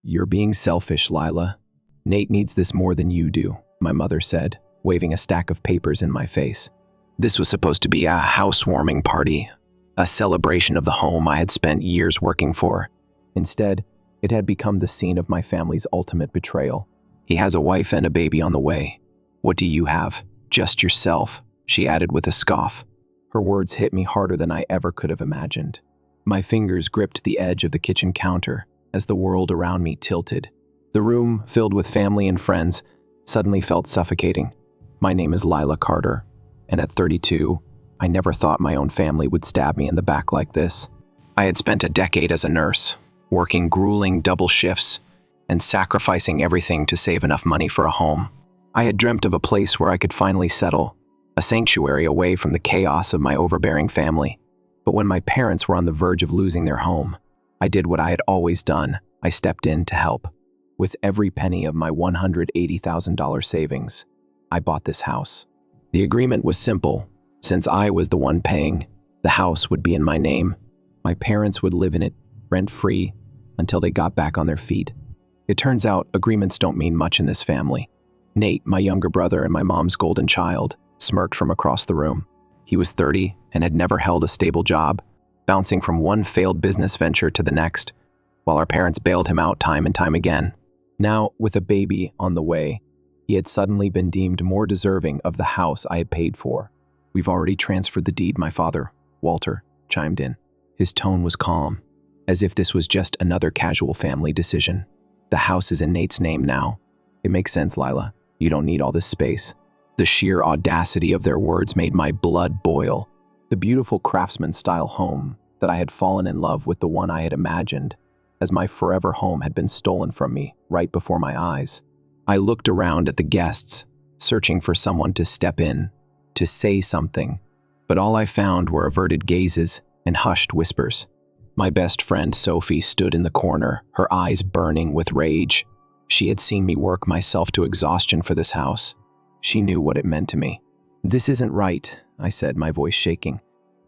You're being selfish, Lila. Nate needs this more than you do, my mother said, waving a stack of papers in my face. This was supposed to be a housewarming party, a celebration of the home I had spent years working for. Instead, it had become the scene of my family's ultimate betrayal. He has a wife and a baby on the way. What do you have? Just yourself, she added with a scoff. Her words hit me harder than I ever could have imagined. My fingers gripped the edge of the kitchen counter as the world around me tilted. The room, filled with family and friends, suddenly felt suffocating. My name is Lila Carter, and at 32, I never thought my own family would stab me in the back like this. I had spent a decade as a nurse, working grueling double shifts and sacrificing everything to save enough money for a home. I had dreamt of a place where I could finally settle, a sanctuary away from the chaos of my overbearing family. But when my parents were on the verge of losing their home, I did what I had always done. I stepped in to help. With every penny of my $180,000 savings, I bought this house. The agreement was simple. Since I was the one paying, the house would be in my name. My parents would live in it, rent-free, until they got back on their feet. It turns out agreements don't mean much in this family. Nate, my younger brother and my mom's golden child, smirked from across the room. He was 30 and had never held a stable job, bouncing from one failed business venture to the next, while our parents bailed him out time and time again. Now, with a baby on the way, he had suddenly been deemed more deserving of the house I had paid for. We've already transferred the deed, my father, Walter, chimed in. His tone was calm, as if this was just another casual family decision. The house is in Nate's name now. It makes sense, Lila. You don't need all this space. The sheer audacity of their words made my blood boil. The beautiful craftsman-style home that I had fallen in love with, the one I had imagined as my forever home, had been stolen from me right before my eyes. I looked around at the guests, searching for someone to step in, to say something, but all I found were averted gazes and hushed whispers. My best friend Sophie stood in the corner, her eyes burning with rage. She had seen me work myself to exhaustion for this house. She knew what it meant to me. This isn't right, I said, my voice shaking.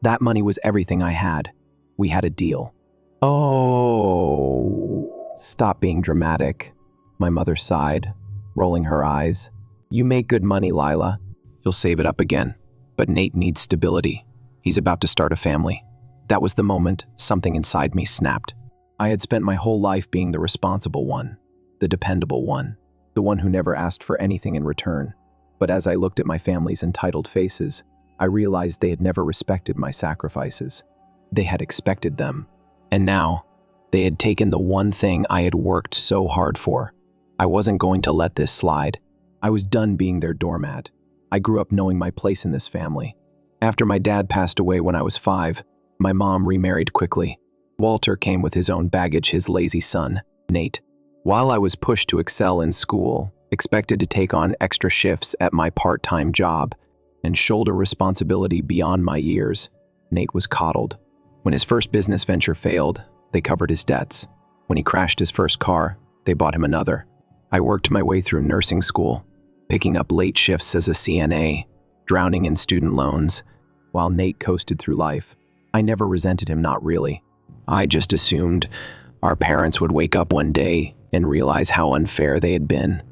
That money was everything I had. We had a deal. Oh, stop being dramatic, my mother sighed, rolling her eyes. You make good money, Lila. You'll save it up again. But Nate needs stability. He's about to start a family. That was the moment something inside me snapped. I had spent my whole life being the responsible one, the dependable one, the one who never asked for anything in return. But as I looked at my family's entitled faces, I realized they had never respected my sacrifices. They had expected them. And now, they had taken the one thing I had worked so hard for. I wasn't going to let this slide. I was done being their doormat. I grew up knowing my place in this family. After my dad passed away when I was 5, my mom remarried quickly. Walter came with his own baggage, his lazy son, Nate. While I was pushed to excel in school, expected to take on extra shifts at my part-time job, and shoulder responsibility beyond my years, Nate was coddled. When his first business venture failed, they covered his debts. When he crashed his first car, they bought him another. I worked my way through nursing school, picking up late shifts as a CNA, drowning in student loans, while Nate coasted through life. I never resented him, not really. I just assumed our parents would wake up one day and realize how unfair they had been.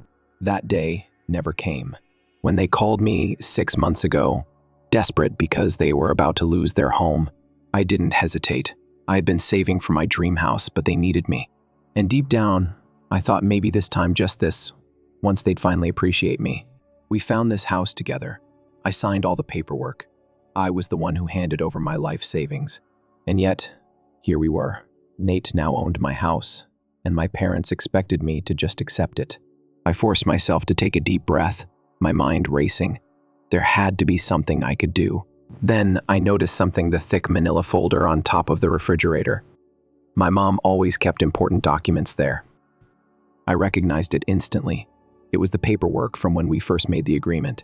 That day never came. When they called me 6 months ago, desperate because they were about to lose their home, I didn't hesitate. I had been saving for my dream house, but they needed me. And deep down, I thought maybe this time, just this, once they'd finally appreciate me. We found this house together. I signed all the paperwork. I was the one who handed over my life savings. And yet, here we were. Nate now owned my house, and my parents expected me to just accept it. I forced myself to take a deep breath, my mind racing. There had to be something I could do. Then I noticed something, the thick manila folder on top of the refrigerator. My mom always kept important documents there. I recognized it instantly. It was the paperwork from when we first made the agreement.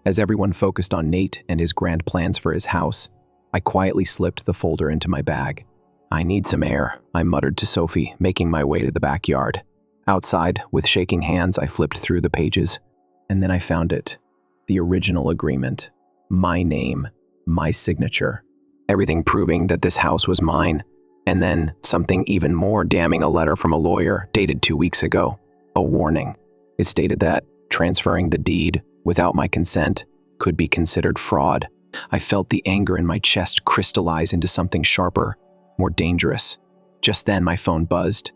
As everyone focused on Nate and his grand plans for his house, I quietly slipped the folder into my bag. I need some air, I muttered to Sophie, making my way to the backyard. Outside, with shaking hands, I flipped through the pages, and then I found it. The original agreement. My name, my signature. Everything proving that this house was mine. And then something even more damning, a letter from a lawyer dated 2 weeks ago. A warning. It stated that transferring the deed without my consent could be considered fraud. I felt the anger in my chest crystallize into something sharper, more dangerous. Just then my phone buzzed.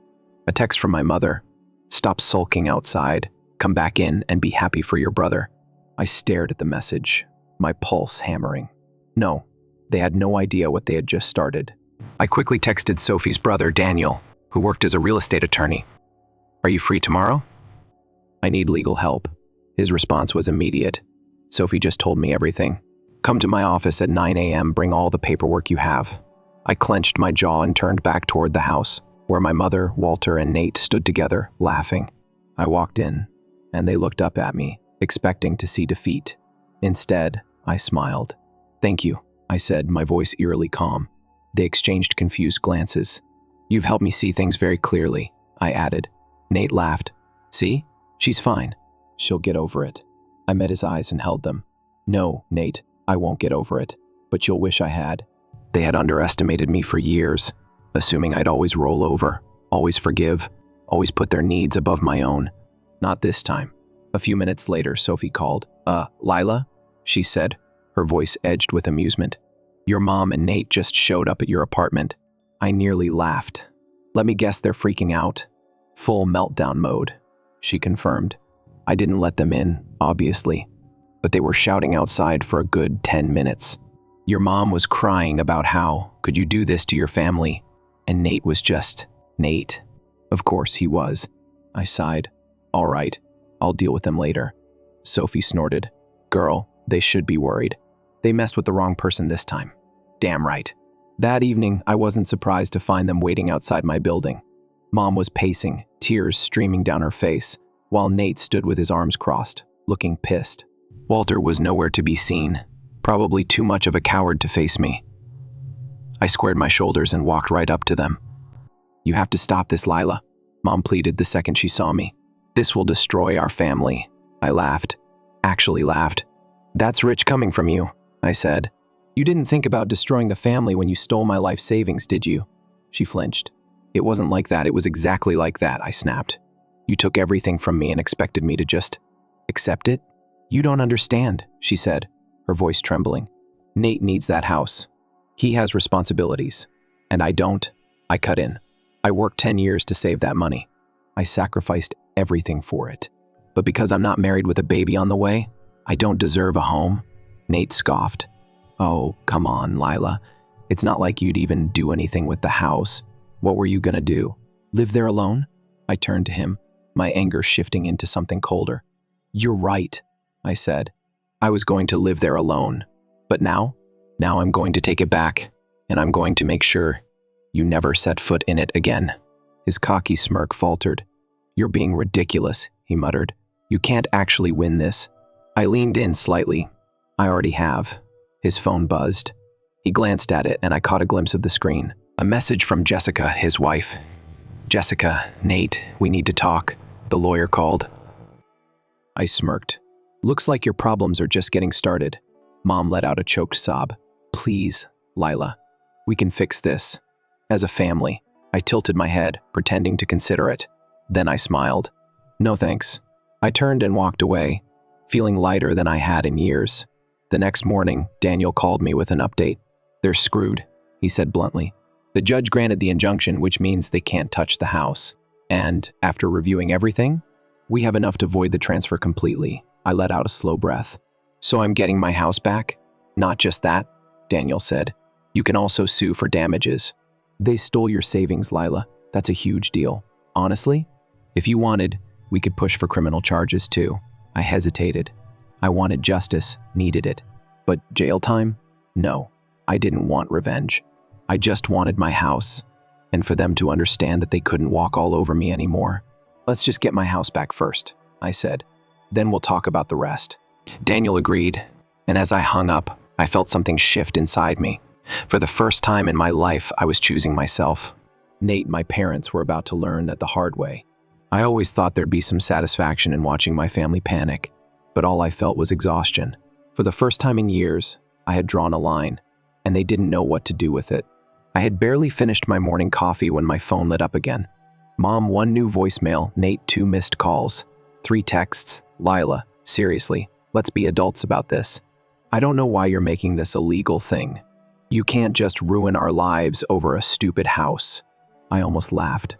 A text from my mother. "Stop sulking outside. Come back in and be happy for your brother." I stared at the message, my pulse hammering. No, they had no idea what they had just started. I quickly texted Sophie's brother, Daniel, who worked as a real estate attorney. "Are you free tomorrow? I need legal help." His response was immediate. "Sophie just told me everything. Come to my office at 9 a.m. Bring all the paperwork you have." I clenched my jaw and turned back toward the house, where my mother, Walter, and Nate stood together, laughing. I walked in, and they looked up at me, expecting to see defeat. Instead, I smiled. "Thank you," I said, my voice eerily calm. They exchanged confused glances. "You've helped me see things very clearly," I added. Nate laughed. "See? She's fine. She'll get over it." I met his eyes and held them. "No, Nate, I won't get over it, but you'll wish I had." They had underestimated me for years, assuming I'd always roll over, always forgive, always put their needs above my own. Not this time. A few minutes later, Sophie called. Lila?" she said, her voice edged with amusement. "Your mom and Nate just showed up at your apartment." I nearly laughed. "Let me guess, they're freaking out." "Full meltdown mode," she confirmed. I didn't let them in, obviously, but they were shouting outside for a good 10 minutes. "Your mom was crying about how could you do this to your family?" And Nate was just Nate. Of course he was. I sighed. "All right, I'll deal with them later." Sophie snorted. "Girl, they should be worried. They messed with the wrong person this time." Damn right. That evening, I wasn't surprised to find them waiting outside my building. Mom was pacing, tears streaming down her face, while Nate stood with his arms crossed, looking pissed. Walter was nowhere to be seen, probably too much of a coward to face me. I squared my shoulders and walked right up to them. "You have to stop this, Lila," Mom pleaded the second she saw me. "This will destroy our family." I laughed. Actually laughed. "That's rich coming from you," I said. "You didn't think about destroying the family when you stole my life savings, did you?" She flinched. "It wasn't like that. It was exactly like that," I snapped. "You took everything from me and expected me to just accept it?" "You don't understand," she said, her voice trembling. "Nate needs that house. He has responsibilities. And I don't." I cut in. "I worked 10 years to save that money. I sacrificed everything for it. But because I'm not married with a baby on the way, I don't deserve a home." Nate scoffed. "Oh, come on, Lila. It's not like you'd even do anything with the house. What were you gonna do? Live there alone?" I turned to him, my anger shifting into something colder. "You're right," I said. "I was going to live there alone. But now I'm going to take it back, and I'm going to make sure you never set foot in it again." His cocky smirk faltered. "You're being ridiculous," he muttered. "You can't actually win this." I leaned in slightly. "I already have." His phone buzzed. He glanced at it, and I caught a glimpse of the screen. A message from Jessica, his wife. "Jessica, Nate, we need to talk," the lawyer called. I smirked. "Looks like your problems are just getting started." Mom let out a choked sob. "Please, Lila, we can fix this. As a family." I tilted my head, pretending to consider it. Then I smiled. "No thanks." I turned and walked away, feeling lighter than I had in years. The next morning, Daniel called me with an update. "They're screwed," he said bluntly. "The judge granted the injunction, which means they can't touch the house. And, after reviewing everything, we have enough to void the transfer completely." I let out a slow breath. "So I'm getting my house back?" "Not just that," Daniel said. "You can also sue for damages." "They stole your savings, Lila. That's a huge deal. Honestly, if you wanted, we could push for criminal charges too." I hesitated. I wanted justice, needed it. But jail time? No, I didn't want revenge. I just wanted my house, and for them to understand that they couldn't walk all over me anymore. "Let's just get my house back first," I said. "Then we'll talk about the rest." Daniel agreed, and as I hung up, I felt something shift inside me. For the first time in my life, I was choosing myself. Nate and my parents were about to learn that the hard way. I always thought there'd be some satisfaction in watching my family panic, but all I felt was exhaustion. For the first time in years, I had drawn a line, and they didn't know what to do with it. I had barely finished my morning coffee when my phone lit up again. Mom, 1 new voicemail, Nate, 2 missed calls, 3 texts, Lila, seriously, let's be adults about this. I don't know why you're making this a legal thing. You can't just ruin our lives over a stupid house. I almost laughed.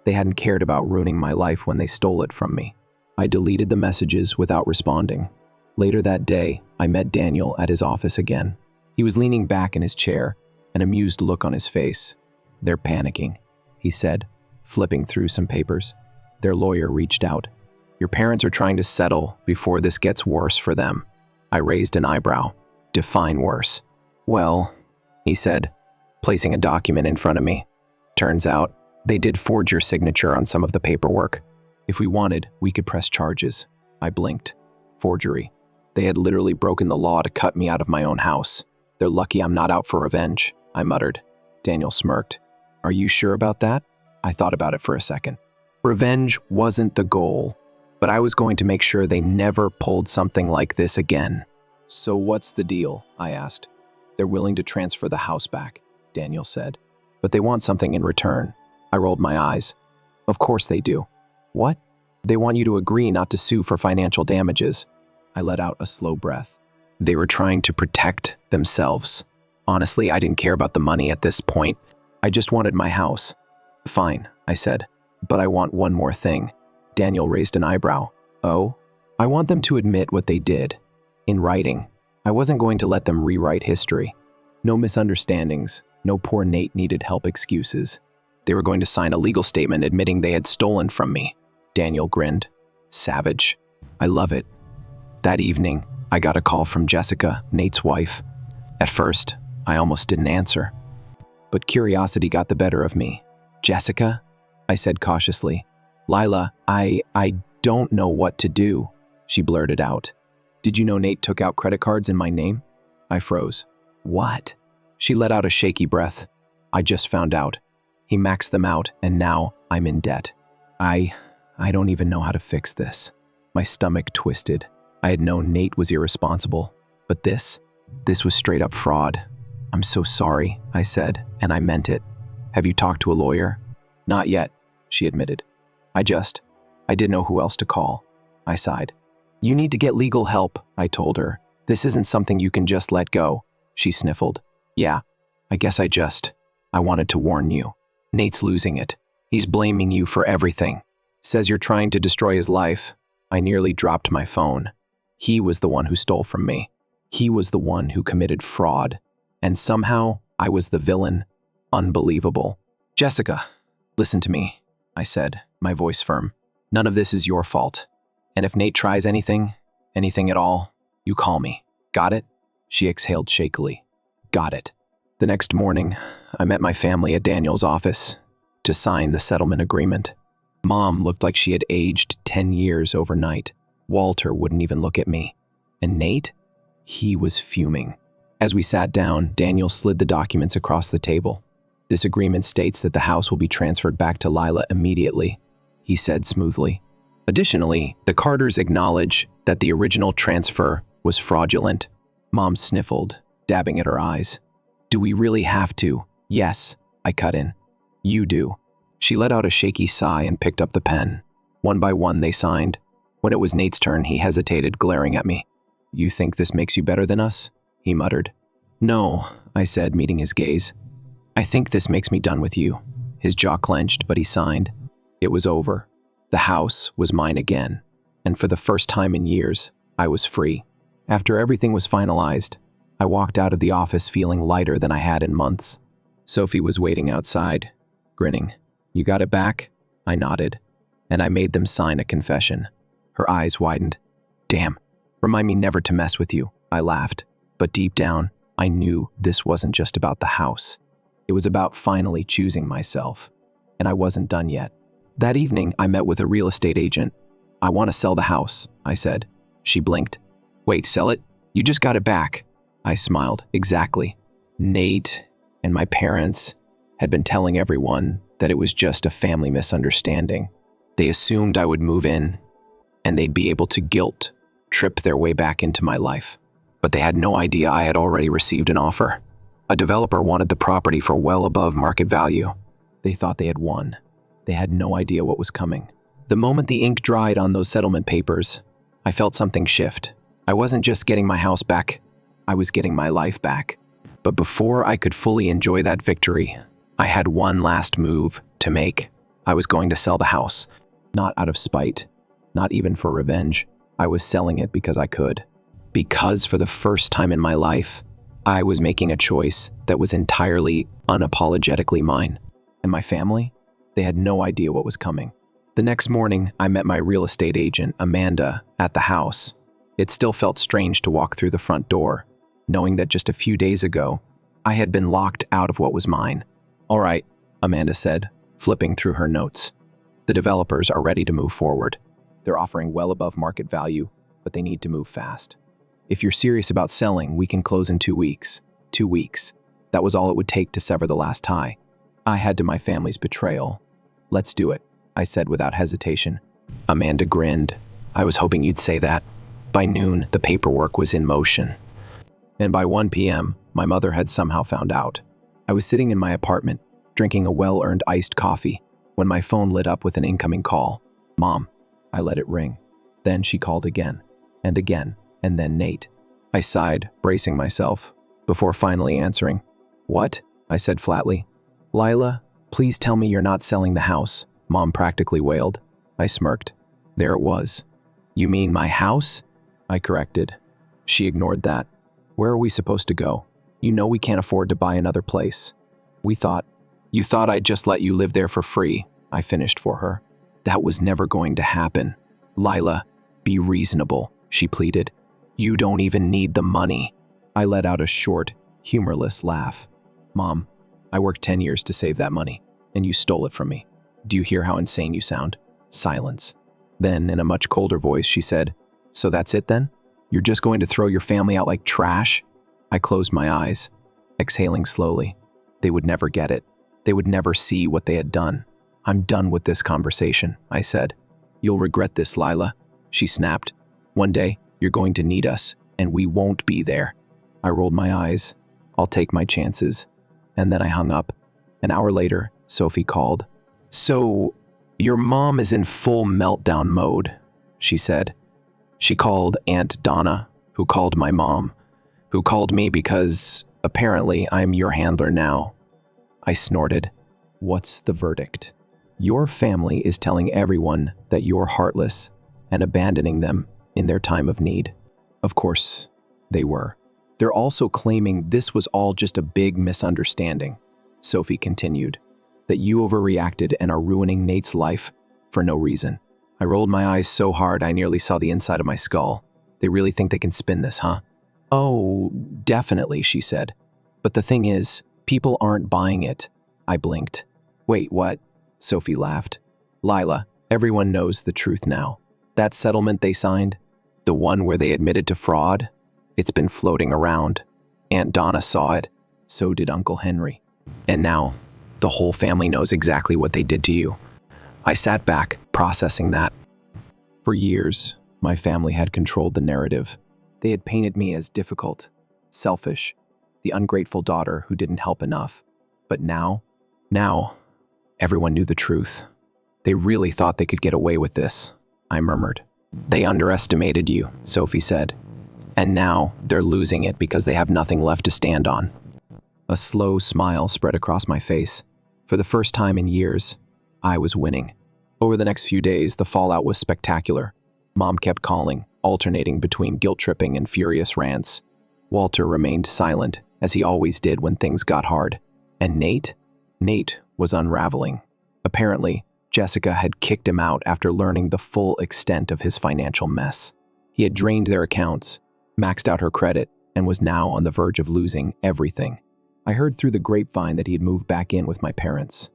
They hadn't cared about ruining my life when they stole it from me. I deleted the messages without responding. Later that day, I met Daniel at his office again. He was leaning back in his chair, an amused look on his face. They're panicking, he said, flipping through some papers. Their lawyer reached out. Your parents are trying to settle before this gets worse for them. I raised an eyebrow. Define worse. Well, he said, placing a document in front of me. Turns out, they did forge your signature on some of the paperwork. If we wanted, we could press charges. I blinked. Forgery. They had literally broken the law to cut me out of my own house. They're lucky I'm not out for revenge, I muttered. Daniel smirked. Are you sure about that? I thought about it for a second. Revenge wasn't the goal, but I was going to make sure they never pulled something like this again. So what's the deal? I asked. They're willing to transfer the house back, Daniel said. But they want something in return. I rolled my eyes. Of course they do. What? They want you to agree not to sue for financial damages. I let out a slow breath. They were trying to protect themselves. Honestly, I didn't care about the money at this point. I just wanted my house. Fine, I said. But I want one more thing. Daniel raised an eyebrow. Oh? I want them to admit what they did. In writing. I wasn't going to let them rewrite history. No misunderstandings. No poor Nate needed help excuses. They were going to sign a legal statement admitting they had stolen from me. Daniel grinned. Savage. I love it. That evening, I got a call from Jessica, Nate's wife. At first, I almost didn't answer. But curiosity got the better of me. Jessica? I said cautiously. Lila, I don't know what to do, she blurted out. Did you know Nate took out credit cards in my name? I froze. What? She let out a shaky breath. I just found out. He maxed them out, and now I'm in debt. I don't even know how to fix this. My stomach twisted. I had known Nate was irresponsible, but this was straight up fraud. I'm so sorry, I said, and I meant it. Have you talked to a lawyer? Not yet, she admitted. I didn't know who else to call. I sighed. You need to get legal help, I told her. This isn't something you can just let go. She sniffled. Yeah, I guess I wanted to warn you. Nate's losing it. He's blaming you for everything. Says you're trying to destroy his life. I nearly dropped my phone. He was the one who stole from me. He was the one who committed fraud. And somehow, I was the villain. Unbelievable. Jessica, listen to me, I said, my voice firm. None of this is your fault. And if Nate tries anything at all, you call me. Got it? She exhaled shakily. Got it. The next morning, I met my family at Daniel's office to sign the settlement agreement. Mom looked like she had aged 10 years overnight. Walter wouldn't even look at me. And Nate? He was fuming. As we sat down, Daniel slid the documents across the table. This agreement states that the house will be transferred back to Lila immediately, he said smoothly. Additionally, the Carters acknowledge that the original transfer was fraudulent. Mom sniffled, dabbing at her eyes. Do we really have to? Yes, I cut in. You do. She let out a shaky sigh and picked up the pen. One by one, they signed. When it was Nate's turn, he hesitated, glaring at me. You think this makes you better than us? He muttered. No, I said, meeting his gaze. I think this makes me done with you. His jaw clenched, but he signed. It was over. The house was mine again. And for the first time in years, I was free. After everything was finalized, I walked out of the office feeling lighter than I had in months. Sophie was waiting outside, grinning. You got it back? I nodded, and I made them sign a confession. Her eyes widened. Damn, remind me never to mess with you, I laughed. But deep down, I knew this wasn't just about the house. It was about finally choosing myself. And I wasn't done yet. That evening, I met with a real estate agent. I want to sell the house, I said. She blinked. Wait, sell it? You just got it back. I smiled. Exactly. Nate and my parents had been telling everyone that it was just a family misunderstanding. They assumed I would move in, and they'd be able to guilt trip their way back into my life. But they had no idea I had already received an offer. A developer wanted the property for well above market value. They thought they had won. They had no idea what was coming. The moment the ink dried on those settlement papers, I felt something shift. I wasn't just getting my house back, I was getting my life back. But before I could fully enjoy that victory, I had one last move to make. I was going to sell the house, not out of spite, not even for revenge. I was selling it because I could. Because for the first time in my life, I was making a choice that was entirely, unapologetically mine. And my family? They had no idea what was coming. The next morning, I met my real estate agent, Amanda, at the house. It still felt strange to walk through the front door, knowing that just a few days ago, I had been locked out of what was mine. "All right," Amanda said, flipping through her notes. "The developers are ready to move forward. They're offering well above market value, but they need to move fast. If you're serious about selling, we can close in 2 weeks. 2 weeks. That was all it would take to sever the last tie. I had to my family's betrayal. Let's do it," I said without hesitation. Amanda grinned. "I was hoping you'd say that." By noon, the paperwork was in motion. And by 1 p.m., my mother had somehow found out. I was sitting in my apartment, drinking a well-earned iced coffee, when my phone lit up with an incoming call. "Mom." I let it ring. Then she called again, and then Nate. I sighed, bracing myself, before finally answering. "What?" I said flatly. "Lila, please tell me you're not selling the house," Mom practically wailed. I smirked. There it was. "You mean my house?" I corrected. She ignored that. "Where are we supposed to go? You know we can't afford to buy another place." You thought I'd just let you live there for free," I finished for her. "That was never going to happen. Lila, be reasonable," she pleaded. "You don't even need the money." I let out a short, humorless laugh. "Mom, I worked 10 years to save that money, and you stole it from me. Do you hear how insane you sound?" Silence. Then, in a much colder voice, she said, "So that's it then? You're just going to throw your family out like trash?" I closed my eyes, exhaling slowly. They would never get it. They would never see what they had done. "I'm done with this conversation," I said. "You'll regret this, Lila," she snapped. "One day, you're going to need us, and we won't be there." I rolled my eyes. I'll take my chances. And then I hung up. An hour later, Sophie called. "So, your mom is in full meltdown mode," she said. She called Aunt Donna, who called my mom, who called me because, apparently, I'm your handler now. I snorted. "What's the verdict?" "Your family is telling everyone that you're heartless and abandoning them in their time of need." Of course, they were. "They're also claiming this was all just a big misunderstanding," Sophie continued, "that you overreacted and are ruining Nate's life for no reason." I rolled my eyes so hard I nearly saw the inside of my skull. "They really think they can spin this, huh?" "Oh, definitely," she said. "But the thing is, people aren't buying it." I blinked. "Wait, what?" Sophie laughed. "Lila, everyone knows the truth now. That settlement they signed, the one where they admitted to fraud, it's been floating around. Aunt Donna saw it. So did Uncle Henry. And now, the whole family knows exactly what they did to you." I sat back, processing that. For years, my family had controlled the narrative. They had painted me as difficult, selfish, the ungrateful daughter who didn't help enough. But now, everyone knew the truth. "They really thought they could get away with this," I murmured. "They underestimated you," Sophie said. "And now they're losing it because they have nothing left to stand on." A slow smile spread across my face. For the first time in years, I was winning. Over the next few days, the fallout was spectacular. Mom kept calling, alternating between guilt-tripping and furious rants. Walter remained silent, as he always did when things got hard. And Nate? Nate was unraveling. Apparently, Jessica had kicked him out after learning the full extent of his financial mess. He had drained their accounts, maxed out her credit, and was now on the verge of losing everything. I heard through the grapevine that he had moved back in with my parents,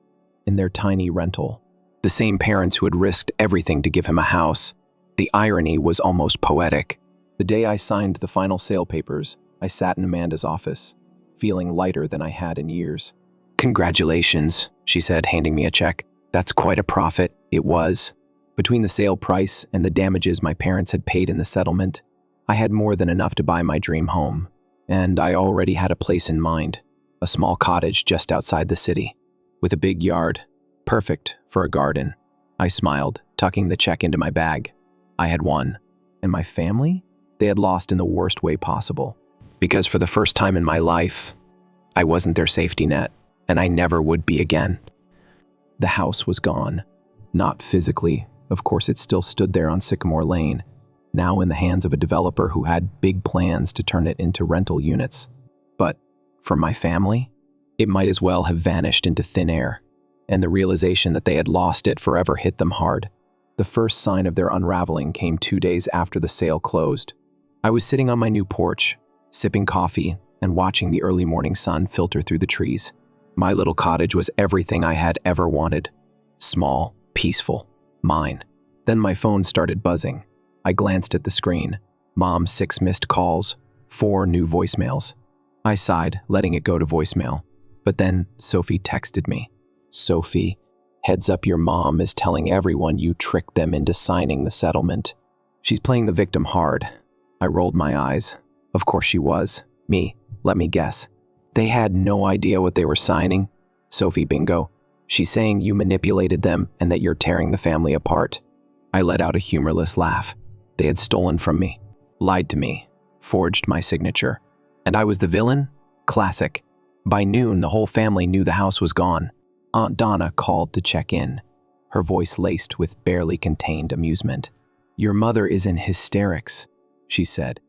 in their tiny rental. The same parents who had risked everything to give him a house. The irony was almost poetic. The day I signed the final sale papers, I sat in Amanda's office, feeling lighter than I had in years. "Congratulations," she said, handing me a check. "That's quite a profit." It was. Between the sale price and the damages my parents had paid in the settlement, I had more than enough to buy my dream home, and I already had a place in mind. a small cottage just outside the city, with a big yard, perfect for a garden. I smiled, tucking the check into my bag. I had won, and my family? They had lost in the worst way possible. Because for the first time in my life, I wasn't their safety net, and I never would be again. The house was gone. Not physically, of course it still stood there on Sycamore Lane, now in the hands of a developer who had big plans to turn it into rental units. But for my family, it might as well have vanished into thin air, and the realization that they had lost it forever hit them hard. The first sign of their unraveling came 2 days after the sale closed. I was sitting on my new porch, sipping coffee and watching the early morning sun filter through the trees. My little cottage was everything I had ever wanted. Small, peaceful, mine. Then my phone started buzzing. I glanced at the screen. Mom's 6 missed calls, 4 new voicemails. I sighed, letting it go to voicemail. But then Sophie texted me. Sophie, heads up, your mom is telling everyone you tricked them into signing the settlement. She's playing the victim hard. I rolled my eyes. Of course she was. Me, let me guess. They had no idea what they were signing. Sophie, bingo. She's saying you manipulated them and that you're tearing the family apart. I let out a humorless laugh. They had stolen from me, lied to me, forged my signature. And I was the villain? Classic. By noon, the whole family knew the house was gone. Aunt Donna called to check in, her voice laced with barely contained amusement. Your mother is in hysterics, she said.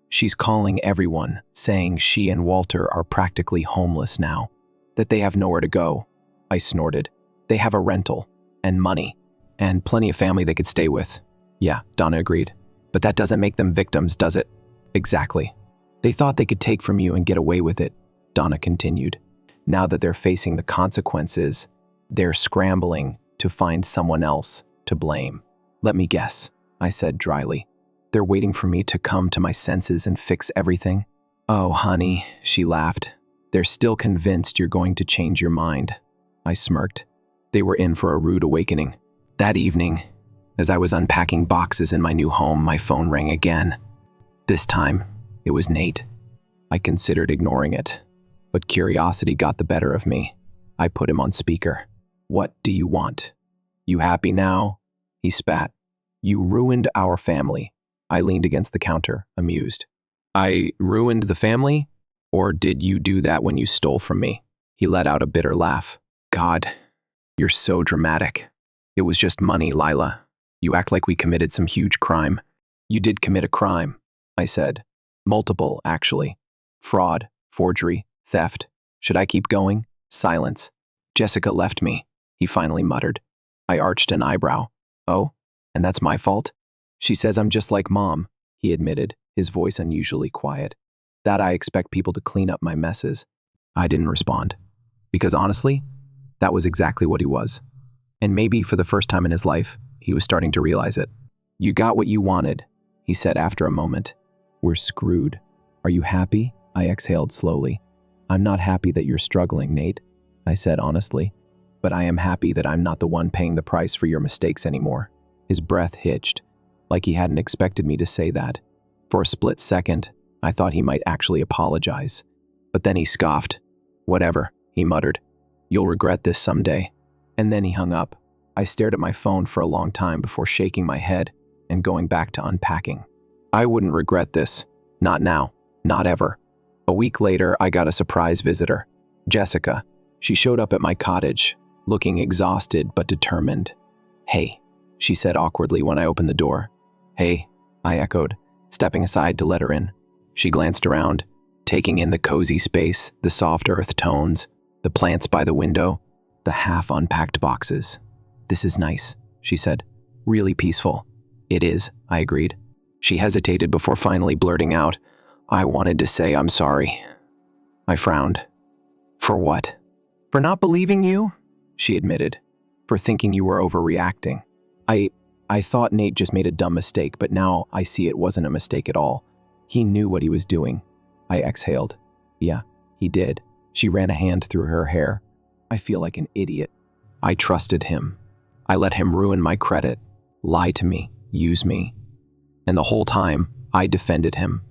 She's calling everyone, saying she and Walter are practically homeless now, that they have nowhere to go. I snorted. They have a rental, and money, and plenty of family they could stay with. Yeah, Donna agreed. But that doesn't make them victims, does it? Exactly. They thought they could take from you and get away with it, Donna continued. Now that they're facing the consequences, they're scrambling to find someone else to blame. Let me guess, I said dryly. They're waiting for me to come to my senses and fix everything? Oh, honey, she laughed. They're still convinced you're going to change your mind. I smirked. They were in for a rude awakening. That evening, as I was unpacking boxes in my new home, my phone rang again. This time, it was Nate. I considered ignoring it, but curiosity got the better of me. I put him on speaker. What do you want? You happy now? He spat. You ruined our family. I leaned against the counter, amused. I ruined the family? Or did you do that when you stole from me? He let out a bitter laugh. God, you're so dramatic. It was just money, Lila. You act like we committed some huge crime. You did commit a crime, I said. Multiple, actually. Fraud, forgery, theft. Should I keep going? Silence. Jessica left me, he finally muttered. I arched an eyebrow. Oh, and that's my fault? She says I'm just like Mom, he admitted, his voice unusually quiet. That I expect people to clean up my messes. I didn't respond. Because honestly, that was exactly what he was. And maybe for the first time in his life, he was starting to realize it. You got what you wanted, he said after a moment. We're screwed. Are you happy? I exhaled slowly. I'm not happy that you're struggling, Nate, I said honestly. But I am happy that I'm not the one paying the price for your mistakes anymore. His breath hitched, like he hadn't expected me to say that. For a split second, I thought he might actually apologize. But then he scoffed. Whatever, he muttered. You'll regret this someday. And then he hung up. I stared at my phone for a long time before shaking my head and going back to unpacking. I wouldn't regret this. Not now. Not ever. A week later, I got a surprise visitor. Jessica. She showed up at my cottage, looking exhausted but determined. Hey, she said awkwardly when I opened the door. Hey, I echoed, stepping aside to let her in. She glanced around, taking in the cozy space, the soft earth tones, the plants by the window, the half-unpacked boxes. This is nice, she said. Really peaceful. It is, I agreed. She hesitated before finally blurting out, I wanted to say I'm sorry. I frowned. For what? For not believing you? She admitted. For thinking you were overreacting. I thought Nate just made a dumb mistake, but now I see it wasn't a mistake at all. He knew what he was doing. I exhaled. Yeah, he did. She ran a hand through her hair. I feel like an idiot. I trusted him. I let him ruin my credit, lie to me, use me. And the whole time, I defended him.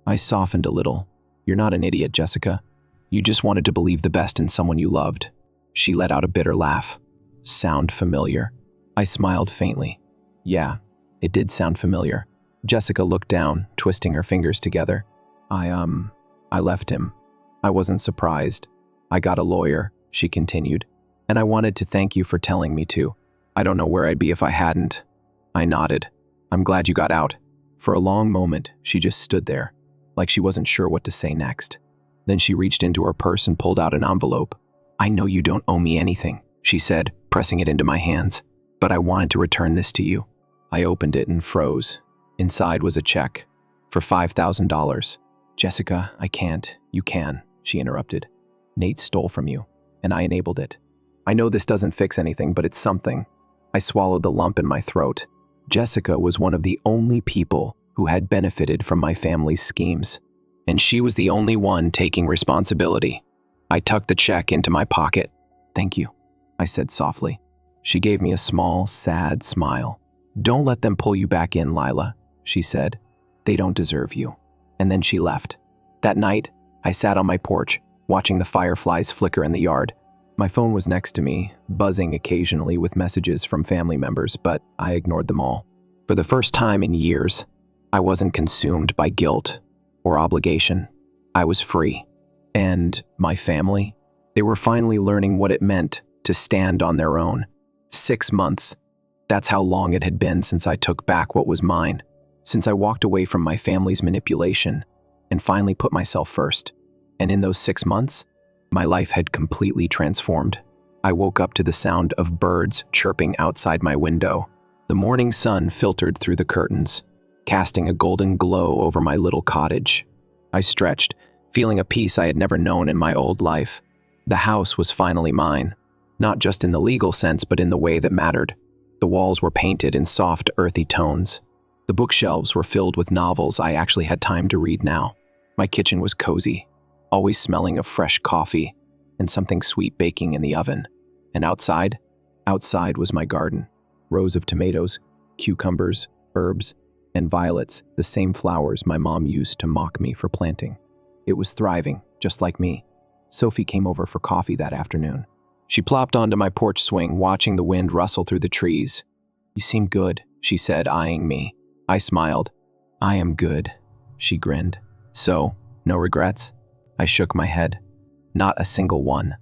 I softened a little. You're not an idiot, Jessica. You just wanted to believe the best in someone you loved. She let out a bitter laugh. Sound familiar? I smiled faintly. Yeah, it did sound familiar. Jessica looked down, twisting her fingers together. I left him. I wasn't surprised. I got a lawyer, she continued, and I wanted to thank you for telling me to. I don't know where I'd be if I hadn't. I nodded. I'm glad you got out. For a long moment, she just stood there, like she wasn't sure what to say next. Then she reached into her purse and pulled out an envelope. I know you don't owe me anything, she said, pressing it into my hands, but I wanted to return this to you. I opened it and froze. Inside was a check for $5,000. Jessica, I can't. You can, she interrupted. Nate stole from you, and I enabled it. I know this doesn't fix anything, but it's something. I swallowed the lump in my throat. Jessica was one of the only people who had benefited from my family's schemes, and she was the only one taking responsibility. I tucked the check into my pocket. Thank you, I said softly. She gave me a small, sad smile. Don't let them pull you back in, Lila, she said. They don't deserve you. And then she left. That night, I sat on my porch, watching the fireflies flicker in the yard. My phone was next to me, buzzing occasionally with messages from family members, but I ignored them all. For the first time in years, I wasn't consumed by guilt or obligation. I was free. And my family, they were finally learning what it meant to stand on their own. 6 months. That's how long it had been since I took back what was mine, since I walked away from my family's manipulation and finally put myself first. And in those 6 months, my life had completely transformed. I woke up to the sound of birds chirping outside my window. The morning sun filtered through the curtains, casting a golden glow over my little cottage. I stretched, feeling a peace I had never known in my old life. The house was finally mine, not just in the legal sense, but in the way that mattered. The walls were painted in soft, earthy tones. The bookshelves were filled with novels I actually had time to read now. My kitchen was cozy, always smelling of fresh coffee and something sweet baking in the oven. And outside was my garden. Rows of tomatoes, cucumbers, herbs, and violets, the same flowers my mom used to mock me for planting. It was thriving, just like me. Sophie came over for coffee that afternoon. She plopped onto my porch swing, watching the wind rustle through the trees. You seem good, she said, eyeing me. I smiled. I am good, she grinned. So, no regrets? I shook my head. Not a single one.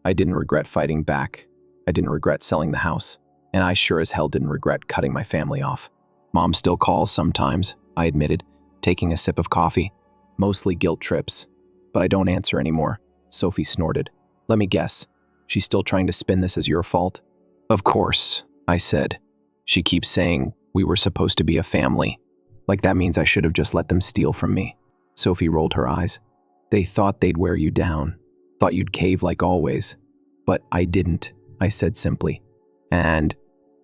I didn't regret fighting back. I didn't regret selling the house. And I sure as hell didn't regret cutting my family off. Mom still calls sometimes, I admitted, taking a sip of coffee. Mostly guilt trips. But I don't answer anymore. Sophie snorted. Let me guess. She's still trying to spin this as your fault? Of course, I said. She keeps saying we were supposed to be a family. Like that means I should have just let them steal from me. Sophie rolled her eyes. They thought they'd wear you down. Thought you'd cave like always. But I didn't, I said simply. And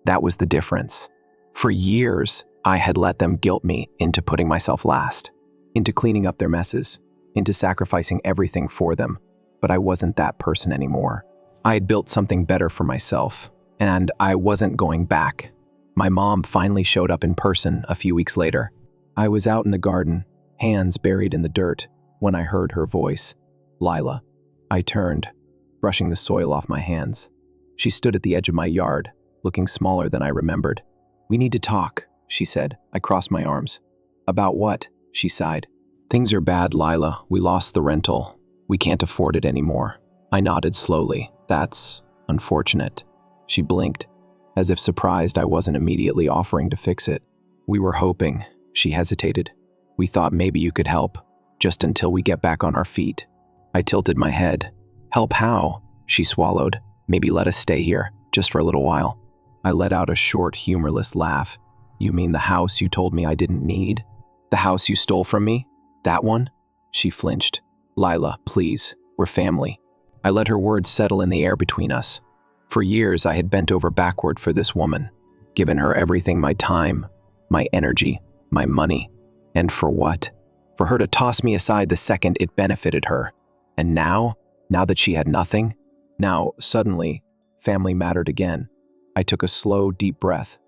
that was the difference. For years, I had let them guilt me into putting myself last, into cleaning up their messes, into sacrificing everything for them. But I wasn't that person anymore. I had built something better for myself, and I wasn't going back. My mom finally showed up in person a few weeks later. I was out in the garden, hands buried in the dirt, when I heard her voice. Lila. I turned, brushing the soil off my hands. She stood at the edge of my yard, looking smaller than I remembered. We need to talk, she said. I crossed my arms. About what? She sighed. Things are bad, Lila. We lost the rental. We can't afford it anymore. I nodded slowly. That's unfortunate. She blinked, as if surprised I wasn't immediately offering to fix it. We were hoping, she hesitated. We thought maybe you could help, just until we get back on our feet. I tilted my head. Help how? She swallowed. Maybe let us stay here, just for a little while. I let out a short, humorless laugh. You mean the house you told me I didn't need? The house you stole from me? That one? She flinched. Lila, please, we're family. I let her words settle in the air between us. For years, I had bent over backward for this woman, given her everything, my time, my energy, my money. And for what? For her to toss me aside the second it benefited her. And now that she had nothing, now, suddenly, family mattered again. I took a slow, deep breath.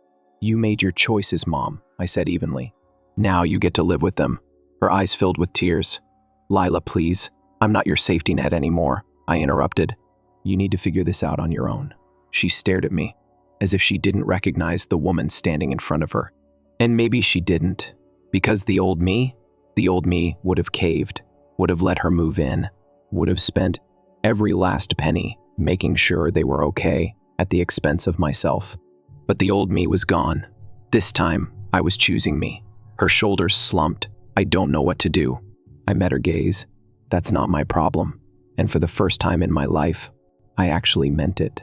You made your choices, Mom, I said evenly. Now you get to live with them. Her eyes filled with tears. Lila, please, I'm not your safety net anymore, I interrupted. You need to figure this out on your own. She stared at me, as if she didn't recognize the woman standing in front of her. And maybe she didn't, because the old me would have caved, would have let her move in, would have spent every last penny making sure they were okay at the expense of myself. But the old me was gone. This time, I was choosing me. Her shoulders slumped. I don't know what to do. I met her gaze. That's not my problem. And for the first time in my life, I actually meant it.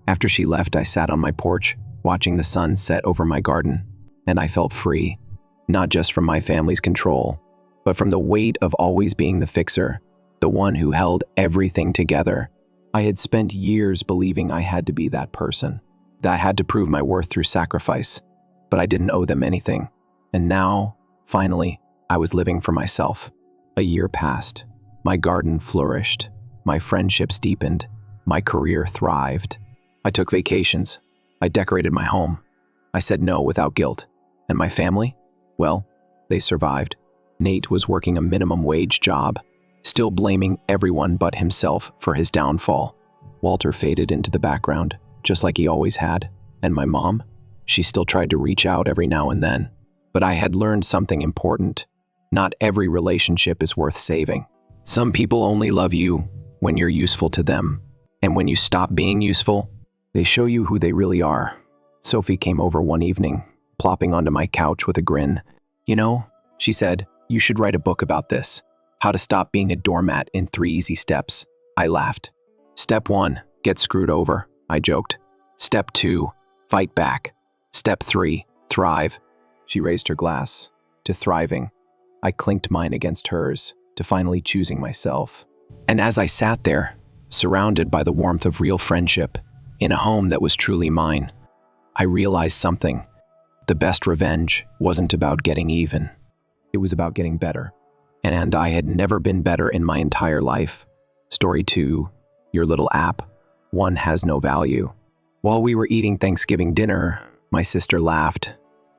After she left, I sat on my porch, watching the sun set over my garden, and I felt free, not just from my family's control, but from the weight of always being the fixer, the one who held everything together. I had spent years believing I had to be that person, that I had to prove my worth through sacrifice, but I didn't owe them anything. And now, finally, I was living for myself. A year passed. My garden flourished. My friendships deepened. My career thrived. I took vacations. I decorated my home. I said no without guilt. And my family? Well, they survived. Nate was working a minimum wage job, still blaming everyone but himself for his downfall. Walter faded into the background, just like he always had. And my mom? She still tried to reach out every now and then. But I had learned something important. Not every relationship is worth saving. Some people only love you when you're useful to them. And when you stop being useful, they show you who they really are. Sophie came over one evening, plopping onto my couch with a grin. You know, she said, you should write a book about this. How to stop being a doormat in 3 easy steps. I laughed. Step 1, get screwed over, I joked. Step 2, fight back. Step 3, thrive. She raised her glass. To thriving. I clinked mine against hers, to finally choosing myself. And as I sat there, surrounded by the warmth of real friendship, in a home that was truly mine, I realized something. The best revenge wasn't about getting even. It was about getting better. And I had never been better in my entire life. Story 2, your little app. 1 has no value. While we were eating Thanksgiving dinner, my sister laughed,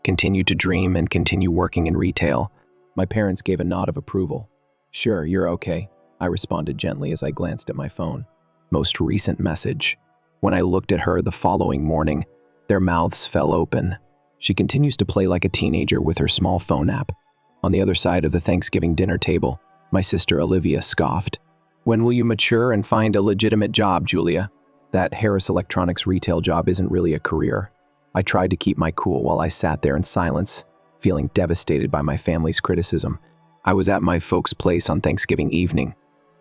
continued to dream, and continue working in retail. My parents gave a nod of approval. Sure, you're okay, I responded gently as I glanced at my phone. Most recent message. When I looked at her the following morning, their mouths fell open. She continues to play like a teenager with her small phone app. On the other side of the Thanksgiving dinner table, my sister Olivia scoffed. When will you mature and find a legitimate job, Julia? That Harris Electronics retail job isn't really a career. I tried to keep my cool while I sat there in silence, feeling devastated by my family's criticism. I was at my folks' place on Thanksgiving evening.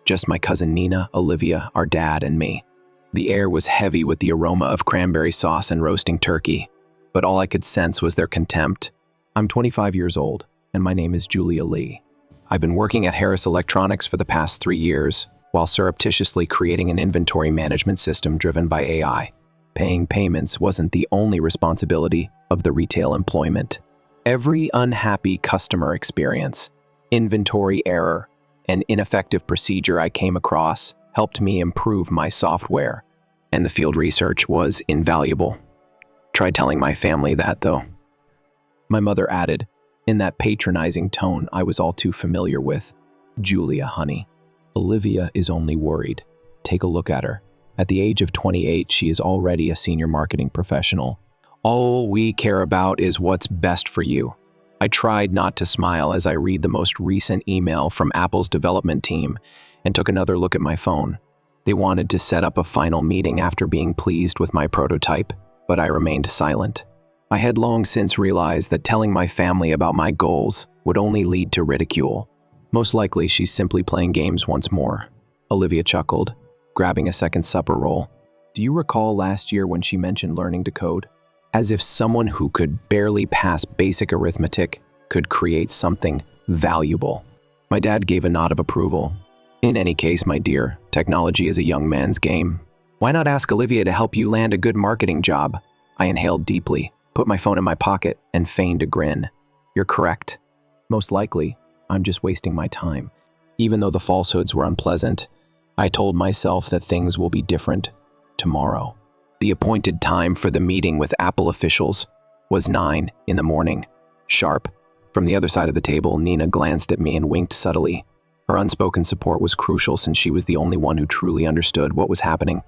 Just my cousin Nina, Olivia, our dad, and me. The air was heavy with the aroma of cranberry sauce and roasting turkey, but all I could sense was their contempt. I'm 25 years old, and my name is Julia Lee. I've been working at Harris Electronics for the past 3 years, while surreptitiously creating an inventory management system driven by AI. Paying payments wasn't the only responsibility of the retail employment. Every unhappy customer experience, inventory error, and ineffective procedure I came across helped me improve my software, and the field research was invaluable. Tried telling my family that, though. My mother added, in that patronizing tone I was all too familiar with, Julia, honey. Olivia is only worried. Take a look at her. At the age of 28, she is already a senior marketing professional. All we care about is what's best for you. I tried not to smile as I read the most recent email from Apple's development team and took another look at my phone. They wanted to set up a final meeting after being pleased with my prototype, but I remained silent. I had long since realized that telling my family about my goals would only lead to ridicule. Most likely, she's simply playing games once more. Olivia chuckled, grabbing a second supper roll. Do you recall last year when she mentioned learning to code? As if someone who could barely pass basic arithmetic could create something valuable. My dad gave a nod of approval. In any case, my dear, technology is a young man's game. Why not ask Olivia to help you land a good marketing job? I inhaled deeply, put my phone in my pocket, and feigned a grin. You're correct. Most likely, I'm just wasting my time. Even though the falsehoods were unpleasant, I told myself that things will be different tomorrow. The appointed time for the meeting with Apple officials was 9 in the morning, sharp. From the other side of the table, Nina glanced at me and winked subtly. Her unspoken support was crucial since she was the only one who truly understood what was happening.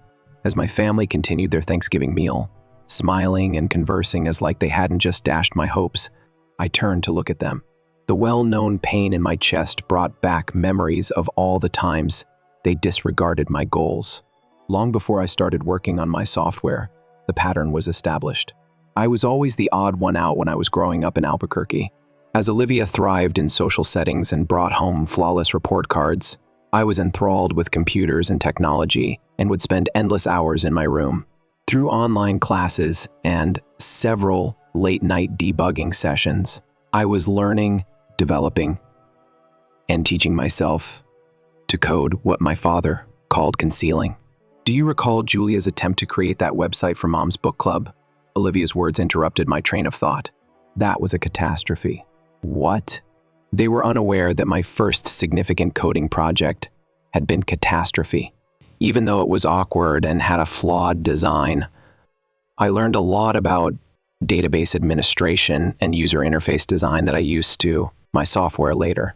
As my family continued their Thanksgiving meal, smiling and conversing as like they hadn't just dashed my hopes, I turned to look at them. The well-known pain in my chest brought back memories of all the times they disregarded my goals. Long before I started working on my software, the pattern was established. I was always the odd one out when I was growing up in Albuquerque. As Olivia thrived in social settings and brought home flawless report cards, I was enthralled with computers and technology and would spend endless hours in my room. Through online classes and several late-night debugging sessions, I was learning, developing, and teaching myself to code what my father called concealing. Do you recall Julia's attempt to create that website for Mom's book club? Olivia's words interrupted my train of thought. That was a catastrophe. What? They were unaware that my first significant coding project had been catastrophe. Even though it was awkward and had a flawed design, I learned a lot about database administration and user interface design that I used to my software later.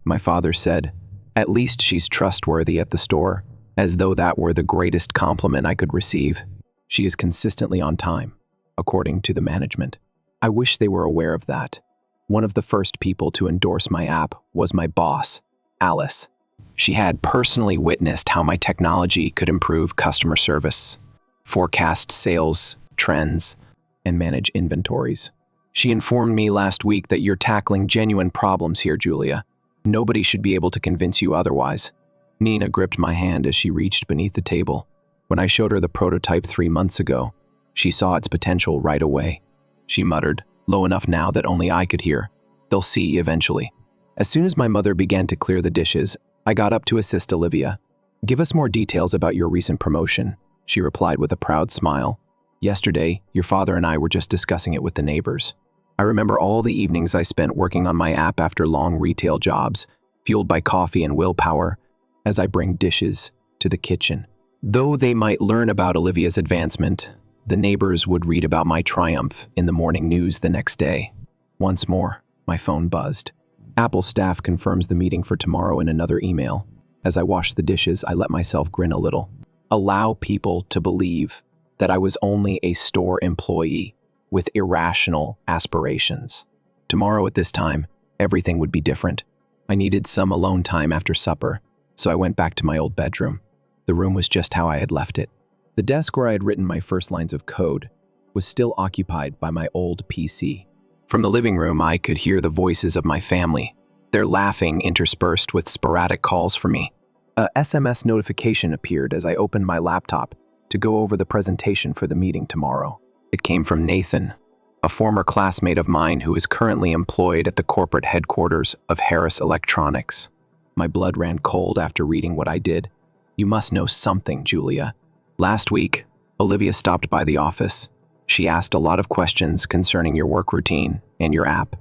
My father said, "At least she's trustworthy at the store," as though that were the greatest compliment I could receive. She is consistently on time, according to the management. I wish they were aware of that. One of the first people to endorse my app was my boss, Alice. She had personally witnessed how my technology could improve customer service, forecast sales trends, and manage inventories. She informed me last week that you're tackling genuine problems here, Julia. Nobody should be able to convince you otherwise. Nina gripped my hand as she reached beneath the table. When I showed her the prototype 3 months ago, she saw its potential right away. She muttered, low enough now that only I could hear, "They'll see eventually." As soon as my mother began to clear the dishes, I got up to assist Olivia. "Give us more details about your recent promotion," she replied with a proud smile. "Yesterday, your father and I were just discussing it with the neighbors. I remember all the evenings I spent working on my app after long retail jobs, fueled by coffee and willpower, as I bring dishes to the kitchen. Though they might learn about Olivia's advancement, the neighbors would read about my triumph in the morning news the next day. Once more, my phone buzzed. Apple staff confirms the meeting for tomorrow in another email. As I washed the dishes, I let myself grin a little. Allow people to believe that I was only a store employee with irrational aspirations. Tomorrow at this time, everything would be different. I needed some alone time after supper, so I went back to my old bedroom. The room was just how I had left it. The desk where I had written my first lines of code was still occupied by my old PC. From the living room, I could hear the voices of my family, their laughing interspersed with sporadic calls for me. A SMS notification appeared as I opened my laptop to go over the presentation for the meeting tomorrow. It came from Nathan, a former classmate of mine who is currently employed at the corporate headquarters of Harris Electronics. My blood ran cold after reading what I did. "You must know something, Julia. Last week, Olivia stopped by the office. She asked a lot of questions concerning your work routine and your app.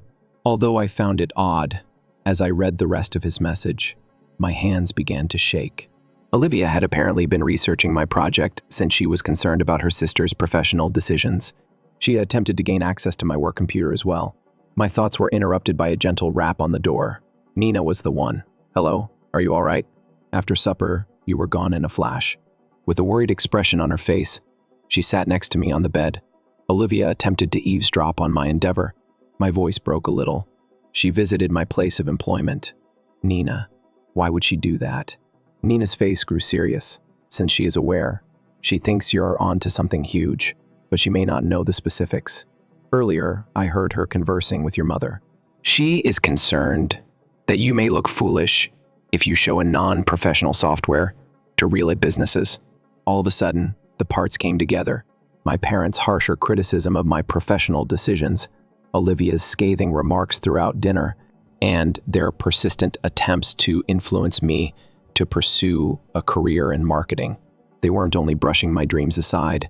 Although I found it odd, as I read the rest of his message, my hands began to shake. Olivia had apparently been researching my project since she was concerned about her sister's professional decisions. She had attempted to gain access to my work computer as well. My thoughts were interrupted by a gentle rap on the door. Nina was the one. "Hello, are you all right? After supper, you were gone in a flash." With a worried expression on her face, she sat next to me on the bed. Olivia attempted to eavesdrop on my endeavor. My voice broke a little. "She visited my place of employment." "Nina, why would she do that?" Nina's face grew serious. "Since she is aware, she thinks you're on to something huge, but she may not know the specifics. Earlier, I heard her conversing with your mother. She is concerned that you may look foolish if you show a non-professional software to real businesses." All of a sudden, the parts came together. My parents' harsher criticism of my professional decisions, Olivia's scathing remarks throughout dinner, and their persistent attempts to influence me to pursue a career in marketing. They weren't only brushing my dreams aside,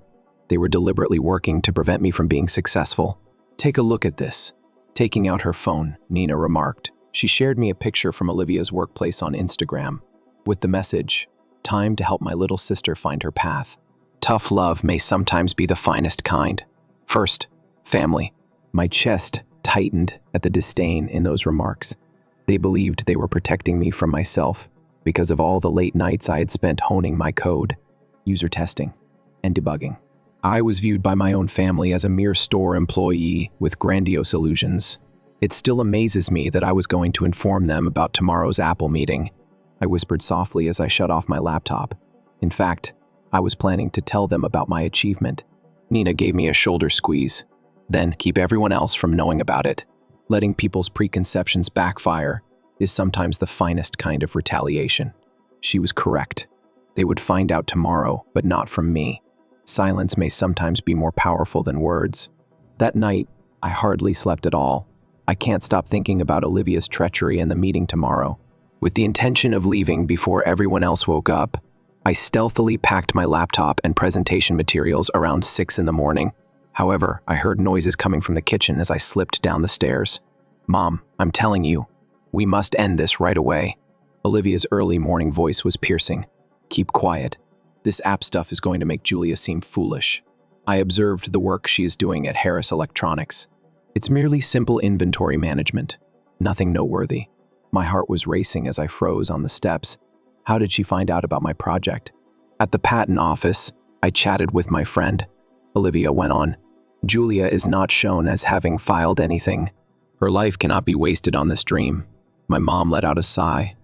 they were deliberately working to prevent me from being successful. "Take a look at this." Taking out her phone, Nina remarked. She shared me a picture from Olivia's workplace on Instagram, with the message, "Time to help my little sister find her path. Tough love may sometimes be the finest kind. First, family." My chest tightened at the disdain in those remarks. They believed they were protecting me from myself because of all the late nights I had spent honing my code, user testing, and debugging. I was viewed by my own family as a mere store employee with grandiose illusions. It still amazes me that I was going to inform them about tomorrow's Apple meeting, I whispered softly as I shut off my laptop. In fact, I was planning to tell them about my achievement. Nina gave me a shoulder squeeze. Then keep everyone else from knowing about it. Letting people's preconceptions backfire is sometimes the finest kind of retaliation. She was correct. They would find out tomorrow, but not from me. Silence may sometimes be more powerful than words. That night, I hardly slept at all. I can't stop thinking about Olivia's treachery and the meeting tomorrow. With the intention of leaving before everyone else woke up, I stealthily packed my laptop and presentation materials around 6 in the morning. However, I heard noises coming from the kitchen as I slipped down the stairs. "Mom, I'm telling you, we must end this right away." Olivia's early morning voice was piercing. "Keep quiet. This app stuff is going to make Julia seem foolish." I observed the work she is doing at Harris Electronics. It's merely simple inventory management. Nothing noteworthy. My heart was racing as I froze on the steps. How did she find out about my project? At the patent office, I chatted with my friend. Olivia went on. "Julia is not shown as having filed anything. Her life cannot be wasted on this dream." My mom let out a sigh.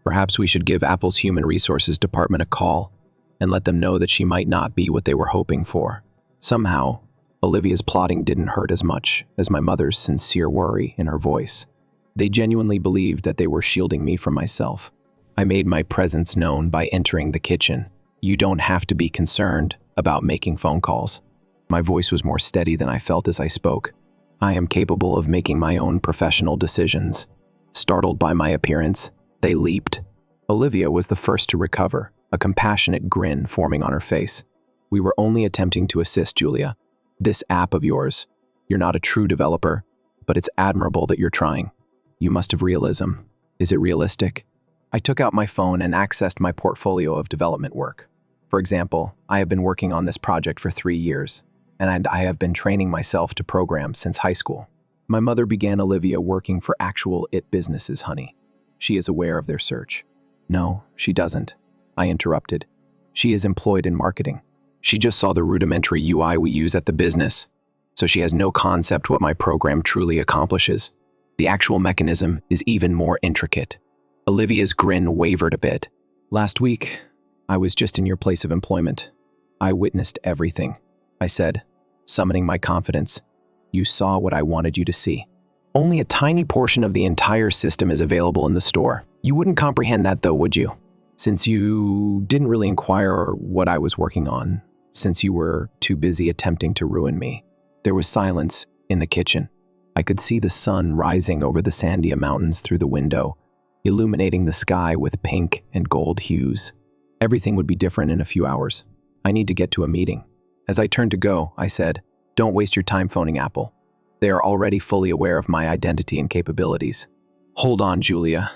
Perhaps we should give Apple's Human Resources Department a call and let them know that she might not be what they were hoping for. Somehow, Olivia's plotting didn't hurt as much as my mother's sincere worry in her voice. They genuinely believed that they were shielding me from myself. I made my presence known by entering the kitchen. "You don't have to be concerned about making phone calls." My voice was more steady than I felt as I spoke. "I am capable of making my own professional decisions." Startled by my appearance, they leaped. Olivia was the first to recover, a compassionate grin forming on her face. "We were only attempting to assist, Julia. This app of yours, you're not a true developer, but it's admirable that you're trying. You must have realism. Is it realistic?" I took out my phone and accessed my portfolio of development work. For example, I have been working on this project for 3 years, and I have been training myself to program since high school. My mother began Olivia working for actual IT businesses, honey. She is aware of their search. "No, she doesn't," I interrupted. "She is employed in marketing. She just saw the rudimentary UI we use at the business, so she has no concept what my program truly accomplishes. The actual mechanism is even more intricate." Olivia's grin wavered a bit. "Last week, I was just in your place of employment. I witnessed everything," I said, summoning my confidence. "You saw what I wanted you to see. Only a tiny portion of the entire system is available in the store. You wouldn't comprehend that though, would you? Since you didn't really inquire what I was working on, since you were too busy attempting to ruin me." There was silence in the kitchen. I could see the sun rising over the Sandia Mountains through the window, illuminating the sky with pink and gold hues. Everything would be different in a few hours. I need to get to a meeting. As I turned to go, I said, "Don't waste your time phoning Apple. They are already fully aware of my identity and capabilities." "Hold on, Julia."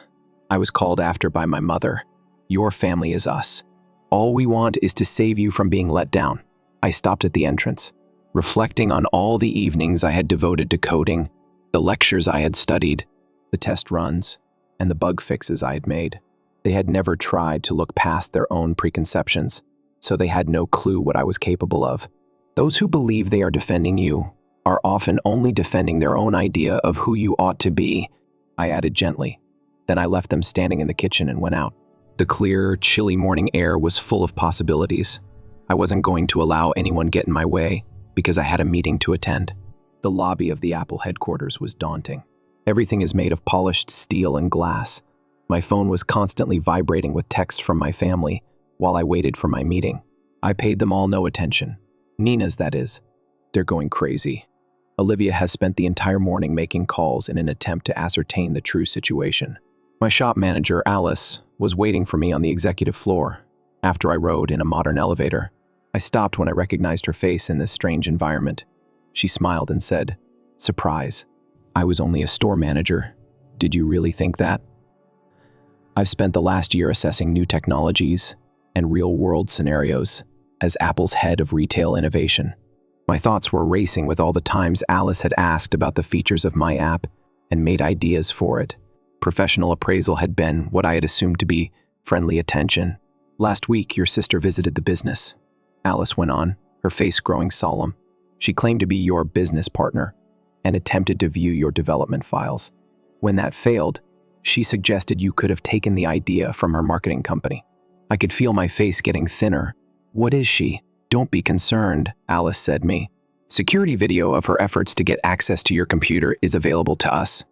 I was called after by my mother. "Your family is us. All we want is to save you from being let down." I stopped at the entrance, reflecting on all the evenings I had devoted to coding, the lectures I had studied, the test runs, and the bug fixes I had made. They had never tried to look past their own preconceptions, so they had no clue what I was capable of. Those who believe they are defending you are often only defending their own idea of who you ought to be, I added gently. Then I left them standing in the kitchen and went out. The clear, chilly morning air was full of possibilities. I wasn't going to allow anyone get in my way because I had a meeting to attend. The lobby of the Apple headquarters was daunting. Everything is made of polished steel and glass. My phone was constantly vibrating with text from my family while I waited for my meeting. I paid them all no attention. Nina's, that is. They're going crazy. Olivia has spent the entire morning making calls in an attempt to ascertain the true situation. My shop manager, Alice, was waiting for me on the executive floor after I rode in a modern elevator. I stopped when I recognized her face in this strange environment. She smiled and said, "Surprise. I was only a store manager. Did you really think that?" I've spent the last year assessing new technologies and real-world scenarios as Apple's head of retail innovation. My thoughts were racing with all the times Alice had asked about the features of my app and made ideas for it. Professional appraisal had been what I had assumed to be friendly attention. "Last week, your sister visited the business," Alice went on, her face growing solemn. "She claimed to be your business partner and attempted to view your development files. When that failed, she suggested you could have taken the idea from her marketing company." I could feel my face getting thinner. "What is she?" "Don't be concerned," Alice said me. "Security video of her efforts to get access to your computer is available to us.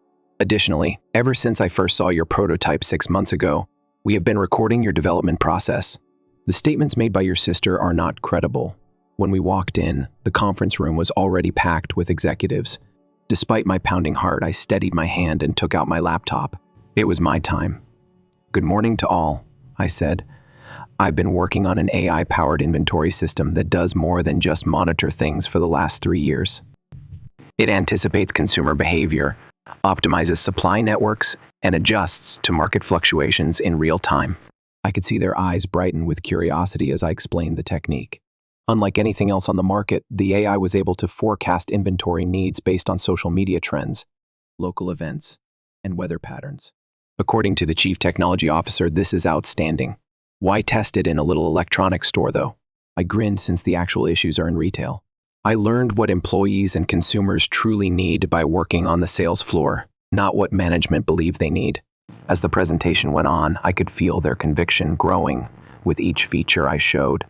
Additionally, ever since I first saw your prototype 6 months ago, we have been recording your development process. The statements made by your sister are not credible." When we walked in, the conference room was already packed with executives. Despite my pounding heart, I steadied my hand and took out my laptop. It was my time. "Good morning to all," I said. "I've been working on an AI-powered inventory system that does more than just monitor things for the last 3 years. It anticipates consumer behavior, optimizes supply networks, and adjusts to market fluctuations in real time." I could see their eyes brighten with curiosity as I explained the technique. Unlike anything else on the market, the AI was able to forecast inventory needs based on social media trends, local events, and weather patterns. According to the chief technology officer, this is outstanding. Why test it in a little electronics store, though? I grinned since the actual issues are in retail. I learned what employees and consumers truly need by working on the sales floor, not what management believe they need. As the presentation went on, I could feel their conviction growing with each feature I showed.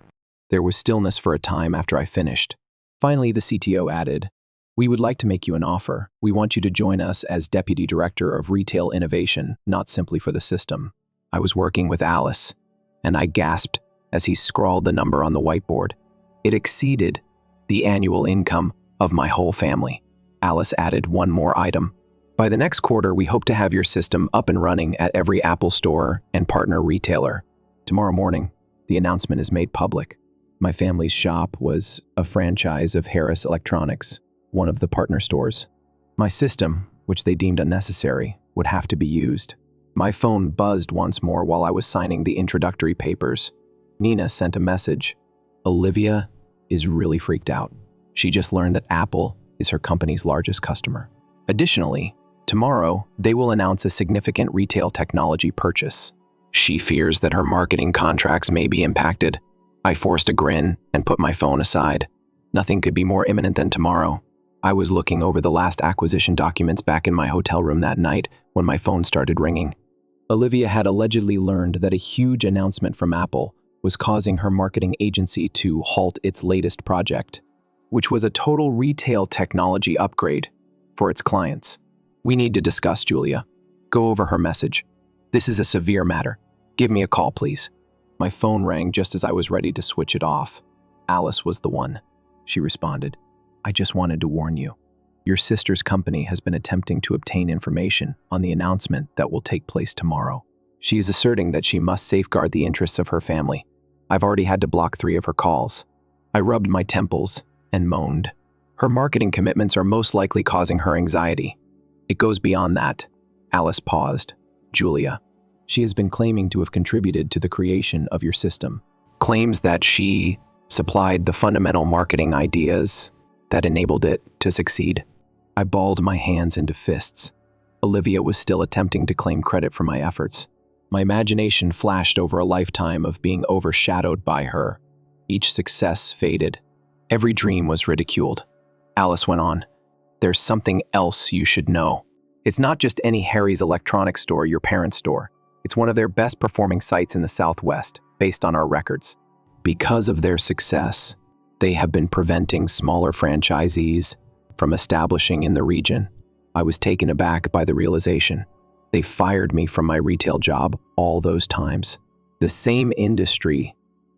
There was stillness for a time after I finished. Finally, the CTO added, "We would like to make you an offer. We want you to join us as Deputy Director of Retail Innovation, not simply for the system." I was working with Alice, and I gasped as he scrawled the number on the whiteboard. It exceeded the annual income of my whole family. Alice added one more item. "By the next quarter, we hope to have your system up and running at every Apple store and partner retailer. Tomorrow morning, the announcement is made public." My family's shop was a franchise of Harris Electronics, one of the partner stores. My system, which they deemed unnecessary, would have to be used. My phone buzzed once more while I was signing the introductory papers. Nina sent a message. "Olivia is really freaked out. She just learned that Apple is her company's largest customer. Additionally, tomorrow, they will announce a significant retail technology purchase. She fears that her marketing contracts may be impacted." I forced a grin and put my phone aside. Nothing could be more imminent than tomorrow. I was looking over the last acquisition documents back in my hotel room that night when my phone started ringing. Olivia had allegedly learned that a huge announcement from Apple was causing her marketing agency to halt its latest project, which was a total retail technology upgrade for its clients. "We need to discuss, Julia." Go over her message. "This is a severe matter. Give me a call, please." My phone rang just as I was ready to switch it off. Alice was the one. She responded, "I just wanted to warn you. Your sister's company has been attempting to obtain information on the announcement that will take place tomorrow. She is asserting that she must safeguard the interests of her family. I've already had to block 3 of her calls." I rubbed my temples and moaned. "Her marketing commitments are most likely causing her anxiety." "It goes beyond that." Alice paused. "Julia, she has been claiming to have contributed to the creation of your system. Claims that she supplied the fundamental marketing ideas that enabled it to succeed." I balled my hands into fists. Olivia was still attempting to claim credit for my efforts. My imagination flashed over a lifetime of being overshadowed by her. Each success faded. Every dream was ridiculed. Alice went on, "There's something else you should know. It's not just any Harry's electronics store, your parents' store. It's one of their best performing sites in the Southwest, based on our records. Because of their success, they have been preventing smaller franchisees from establishing in the region." I was taken aback by the realization. They fired me from my retail job all those times. The same industry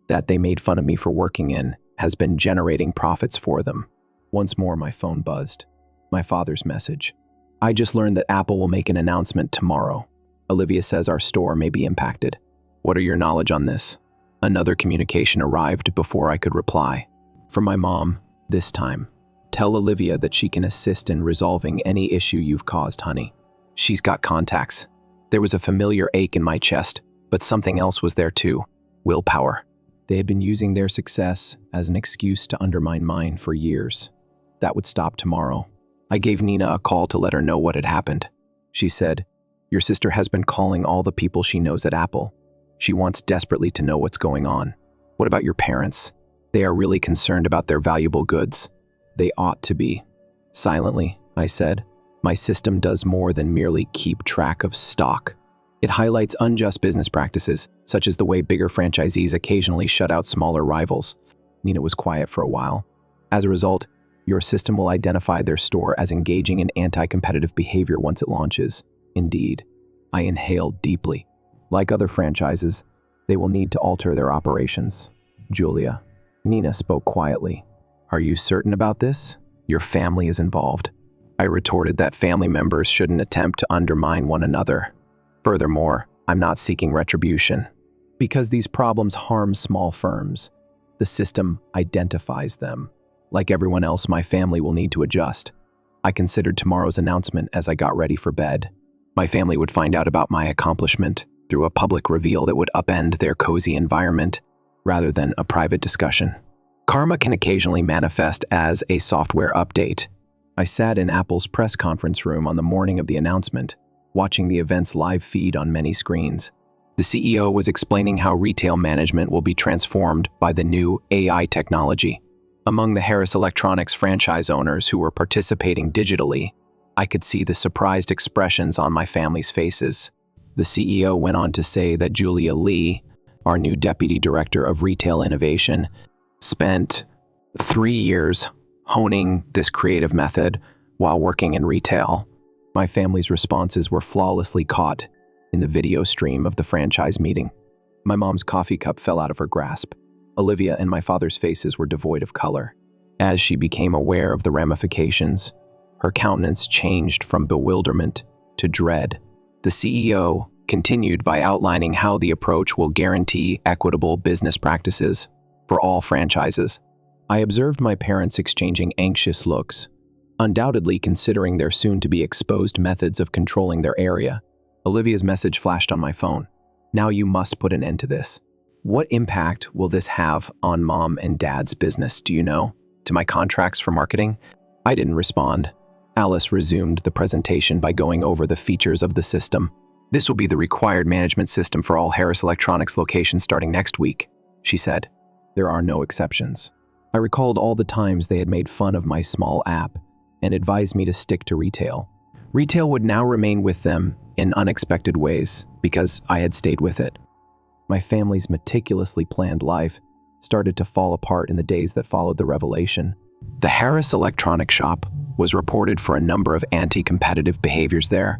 that they made fun of me for working in has been generating profits for them. Once more, my phone buzzed. My father's message. "I just learned that Apple will make an announcement tomorrow. Olivia says our store may be impacted. What are your knowledge on this?" Another communication arrived before I could reply. From my mom, this time. "Tell Olivia that she can assist in resolving any issue you've caused, honey. She's got contacts." There was a familiar ache in my chest, but something else was there too. Willpower. They had been using their success as an excuse to undermine mine for years. That would stop tomorrow. I gave Nina a call to let her know what had happened. She said, Your sister has been calling all the people she knows at Apple. She wants desperately to know what's going on. What about your parents? They are really concerned about their valuable goods. They ought to be. Silently, I said, my system does more than merely keep track of stock. It highlights unjust business practices, such as the way bigger franchisees occasionally shut out smaller rivals. Nina was quiet for a while. As a result, your system will identify their store as engaging in anti-competitive behavior once it launches. Indeed, I inhaled deeply. Like other franchises, they will need to alter their operations. Julia. Nina spoke quietly. Are you certain about this? Your family is involved. I retorted that family members shouldn't attempt to undermine one another. Furthermore, I'm not seeking retribution. Because these problems harm small firms, the system identifies them. Like everyone else, my family will need to adjust. I considered tomorrow's announcement as I got ready for bed. My family would find out about my accomplishment through a public reveal that would upend their cozy environment rather than a private discussion. Karma can occasionally manifest as a software update. I sat in Apple's press conference room on the morning of the announcement, watching the event's live feed on many screens. The CEO was explaining how retail management will be transformed by the new AI technology. Among the Harris Electronics franchise owners who were participating digitally, I could see the surprised expressions on my family's faces. The CEO went on to say that Julia Lee, our new Deputy Director of Retail Innovation, spent 3 years honing this creative method while working in retail. My family's responses were flawlessly caught in the video stream of the franchise meeting. My mom's coffee cup fell out of her grasp. Olivia and my father's faces were devoid of color. As she became aware of the ramifications, her countenance changed from bewilderment to dread. The CEO continued by outlining how the approach will guarantee equitable business practices for all franchises. I observed my parents exchanging anxious looks, undoubtedly considering their soon-to-be exposed methods of controlling their area. Olivia's message flashed on my phone. Now you must put an end to this. What impact will this have on Mom and Dad's business, do you know? To my contracts for marketing? I didn't respond. Alice resumed the presentation by going over the features of the system. This will be the required management system for all Harris Electronics locations starting next week, she said. There are no exceptions. I recalled all the times they had made fun of my small app and advised me to stick to retail. Retail would now remain with them in unexpected ways because I had stayed with it. My family's meticulously planned life started to fall apart in the days that followed the revelation. The Harris Electronics shop was reported for a number of anti-competitive behaviors there,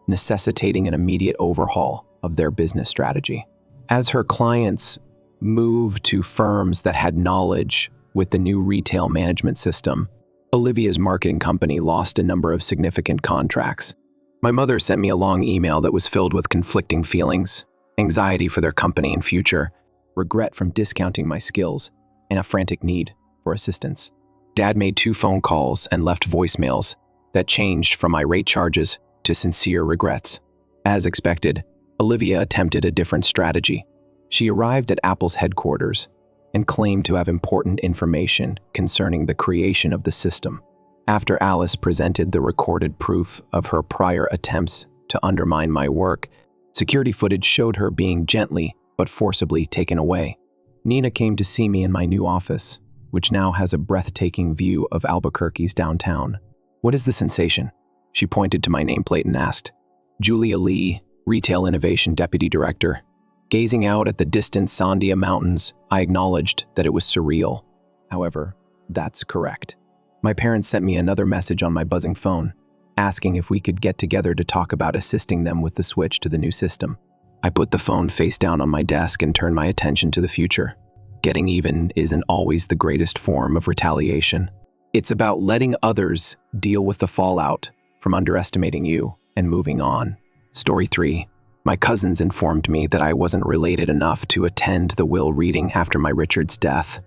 necessitating an immediate overhaul of their business strategy. As her clients moved to firms that had knowledge with the new retail management system, Olivia's marketing company lost a number of significant contracts. My mother sent me a long email that was filled with conflicting feelings, anxiety for their company and future, regret from discounting my skills, and a frantic need for assistance. Dad made 2 phone calls and left voicemails that changed from irate charges to sincere regrets. As expected, Olivia attempted a different strategy. She arrived at Apple's headquarters and claimed to have important information concerning the creation of the system. After Alice presented the recorded proof of her prior attempts to undermine my work, security footage showed her being gently but forcibly taken away. Nina came to see me in my new office, which now has a breathtaking view of Albuquerque's downtown. What is the sensation? She pointed to my nameplate and asked. Julia Lee, Retail Innovation Deputy Director. Gazing out at the distant Sandia Mountains, I acknowledged that it was surreal. However, that's correct. My parents sent me another message on my buzzing phone, asking if we could get together to talk about assisting them with the switch to the new system. I put the phone face down on my desk and turned my attention to the future. Getting even isn't always the greatest form of retaliation. It's about letting others deal with the fallout from underestimating you and moving on. Story 3. My cousins informed me that I wasn't related enough to attend the will reading after my Richard's death.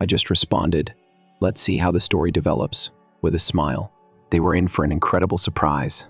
I just responded, "Let's see how the story develops," with a smile. They were in for an incredible surprise.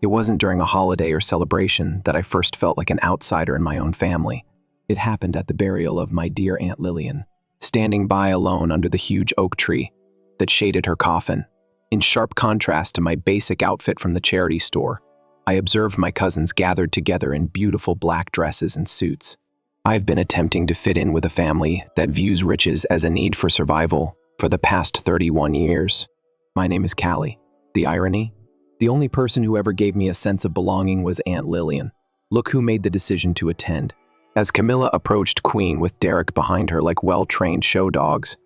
It wasn't during a holiday or celebration that I first felt like an outsider in my own family. It happened at the burial of my dear Aunt Lillian, standing by alone under the huge oak tree that shaded her coffin. In sharp contrast to my basic outfit from the charity store, I observed my cousins gathered together in beautiful black dresses and suits. I've been attempting to fit in with a family that views riches as a need for survival for the past 31 years. My name is Callie. The irony? The only person who ever gave me a sense of belonging was Aunt Lillian. Look who made the decision to attend. As Camilla approached Queen with Derek behind her like well-trained show dogs,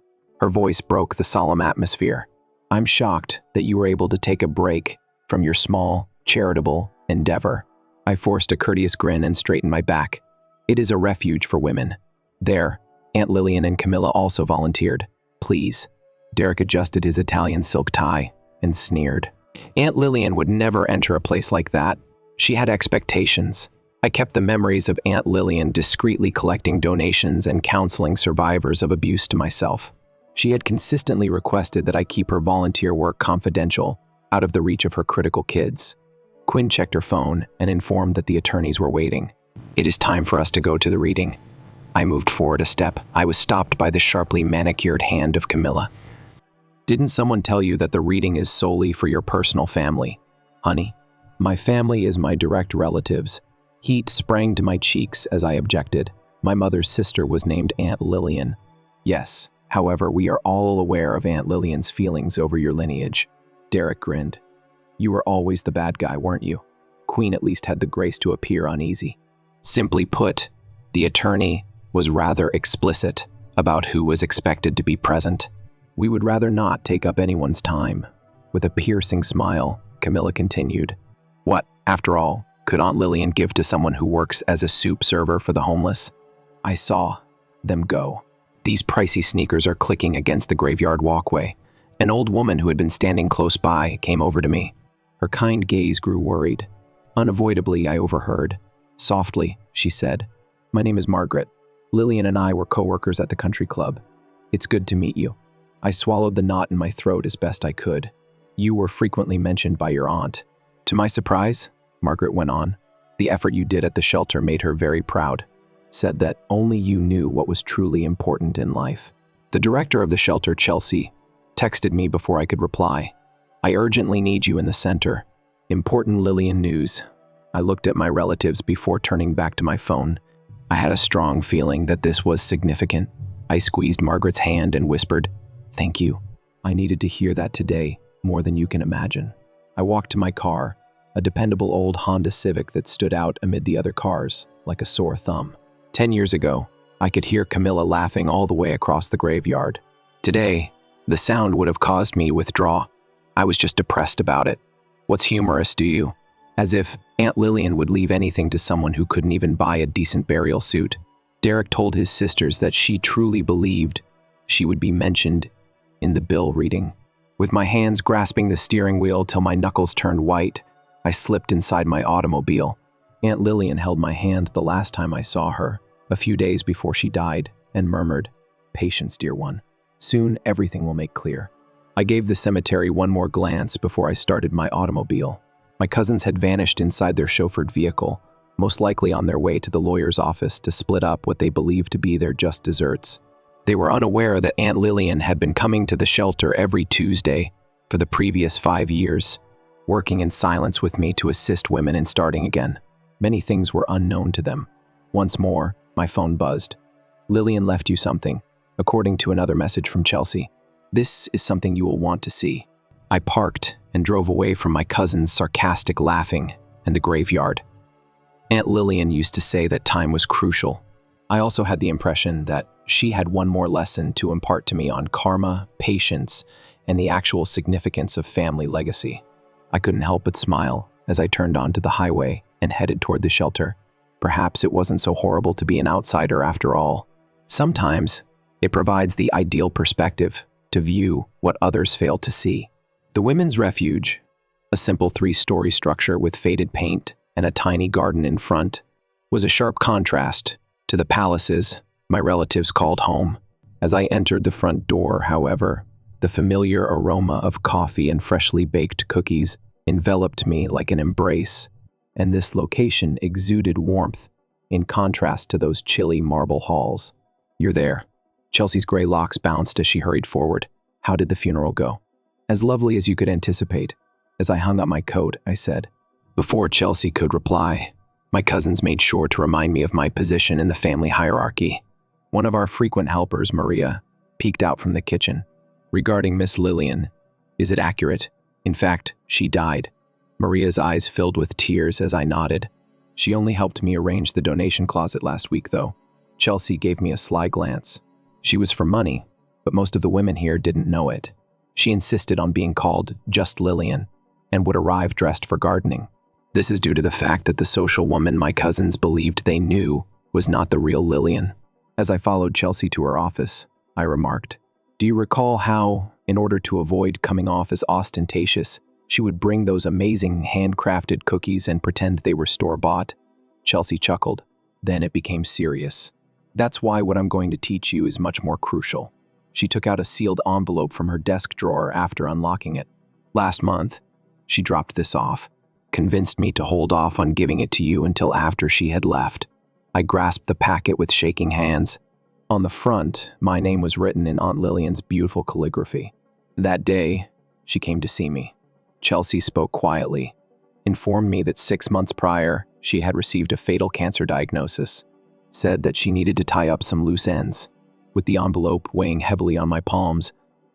her voice broke the solemn atmosphere. I'm shocked that you were able to take a break from your small, charitable endeavor. I forced a courteous grin and straightened my back. It is a refuge for women. There, Aunt Lillian and Camilla also volunteered. Please. Derek adjusted his Italian silk tie and sneered. Aunt Lillian would never enter a place like that. She had expectations. I kept the memories of Aunt Lillian discreetly collecting donations and counseling survivors of abuse to myself. She had consistently requested that I keep her volunteer work confidential, out of the reach of her critical kids. Quinn checked her phone and informed that the attorneys were waiting. It is time for us to go to the reading. I moved forward a step. I was stopped by the sharply manicured hand of Camilla. Didn't someone tell you that the reading is solely for your personal family? Honey, my family is my direct relatives. Heat sprang to my cheeks as I objected. My mother's sister was named Aunt Lillian. Yes, however, we are all aware of Aunt Lillian's feelings over your lineage. Derek grinned. You were always the bad guy, weren't you? Queen at least had the grace to appear uneasy. Simply put, the attorney was rather explicit about who was expected to be present. We would rather not take up anyone's time. With a piercing smile, Camilla continued. What, after all, could Aunt Lillian give to someone who works as a soup server for the homeless? I saw them go. These pricey sneakers are clicking against the graveyard walkway. An old woman who had been standing close by came over to me. Her kind gaze grew worried. Unavoidably, I overheard. Softly, she said, "My name is Margaret. Lillian and I were co-workers at the country club. It's good to meet you." I swallowed the knot in my throat as best I could. You were frequently mentioned by your aunt. To my surprise, Margaret went on, the effort you did at the shelter made her very proud. Said that only you knew what was truly important in life. The director of the shelter, Chelsea, texted me before I could reply. I urgently need you in the center. Important Lillian news. I looked at my relatives before turning back to my phone. I had a strong feeling that this was significant. I squeezed Margaret's hand and whispered, "Thank you. I needed to hear that today, more than you can imagine." I walked to my car, a dependable old Honda Civic that stood out amid the other cars, like a sore thumb. 10 years ago, I could hear Camilla laughing all the way across the graveyard. Today, the sound would have caused me withdraw. I was just depressed about it. What's humorous, do you? As if Aunt Lillian would leave anything to someone who couldn't even buy a decent burial suit. Derek told his sisters that she truly believed she would be mentioned in the bill reading. With my hands grasping the steering wheel till my knuckles turned white, I slipped inside my automobile. Aunt Lillian held my hand the last time I saw her, a few days before she died, and murmured, "Patience, dear one. Soon everything will make clear." I gave the cemetery one more glance before I started my automobile. My cousins had vanished inside their chauffeured vehicle, most likely on their way to the lawyer's office to split up what they believed to be their just desserts. They were unaware that Aunt Lillian had been coming to the shelter every Tuesday for the previous 5 years, working in silence with me to assist women in starting again. Many things were unknown to them. Once more, my phone buzzed. "Lillian left you something," according to another message from Chelsea. "This is something you will want to see." I parked and drove away from my cousin's sarcastic laughing and the graveyard. Aunt Lillian used to say that time was crucial. I also had the impression that she had one more lesson to impart to me on karma, patience, and the actual significance of family legacy. I couldn't help but smile as I turned onto the highway and headed toward the shelter. Perhaps it wasn't so horrible to be an outsider after all. Sometimes it provides the ideal perspective to view what others fail to see. The Women's Refuge, a simple 3-story structure with faded paint and a tiny garden in front, was a sharp contrast to the palaces my relatives called home. As I entered the front door, however, the familiar aroma of coffee and freshly baked cookies enveloped me like an embrace, and this location exuded warmth in contrast to those chilly marble halls. "You're there." Chelsea's gray locks bounced as she hurried forward. "How did the funeral go?" "As lovely as you could anticipate." As I hung up my coat, I said, Before Chelsea could reply, my cousins made sure to remind me of my position in the family hierarchy. One of our frequent helpers, Maria, peeked out from the kitchen. Regarding Miss Lillian, is it accurate? In fact, she died. Maria's eyes filled with tears as I nodded. She only helped me arrange the donation closet last week, though. Chelsea gave me a sly glance. She was for money, but most of the women here didn't know it. She insisted on being called just Lillian and would arrive dressed for gardening. This is due to the fact that the social woman my cousins believed they knew was not the real Lillian. As I followed Chelsea to her office, I remarked, "Do you recall how, in order to avoid coming off as ostentatious, she would bring those amazing handcrafted cookies and pretend they were store-bought?" Chelsea chuckled. Then it became serious. "That's why what I'm going to teach you is much more crucial." She took out a sealed envelope from her desk drawer after unlocking it. "Last month, she dropped this off, convinced me to hold off on giving it to you until after she had left." I grasped the packet with shaking hands. On the front, my name was written in Aunt Lillian's beautiful calligraphy. That day, she came to see me. Chelsea spoke quietly, informed me that 6 months prior, she had received a fatal cancer diagnosis, said that she needed to tie up some loose ends. With the envelope weighing heavily on my palms,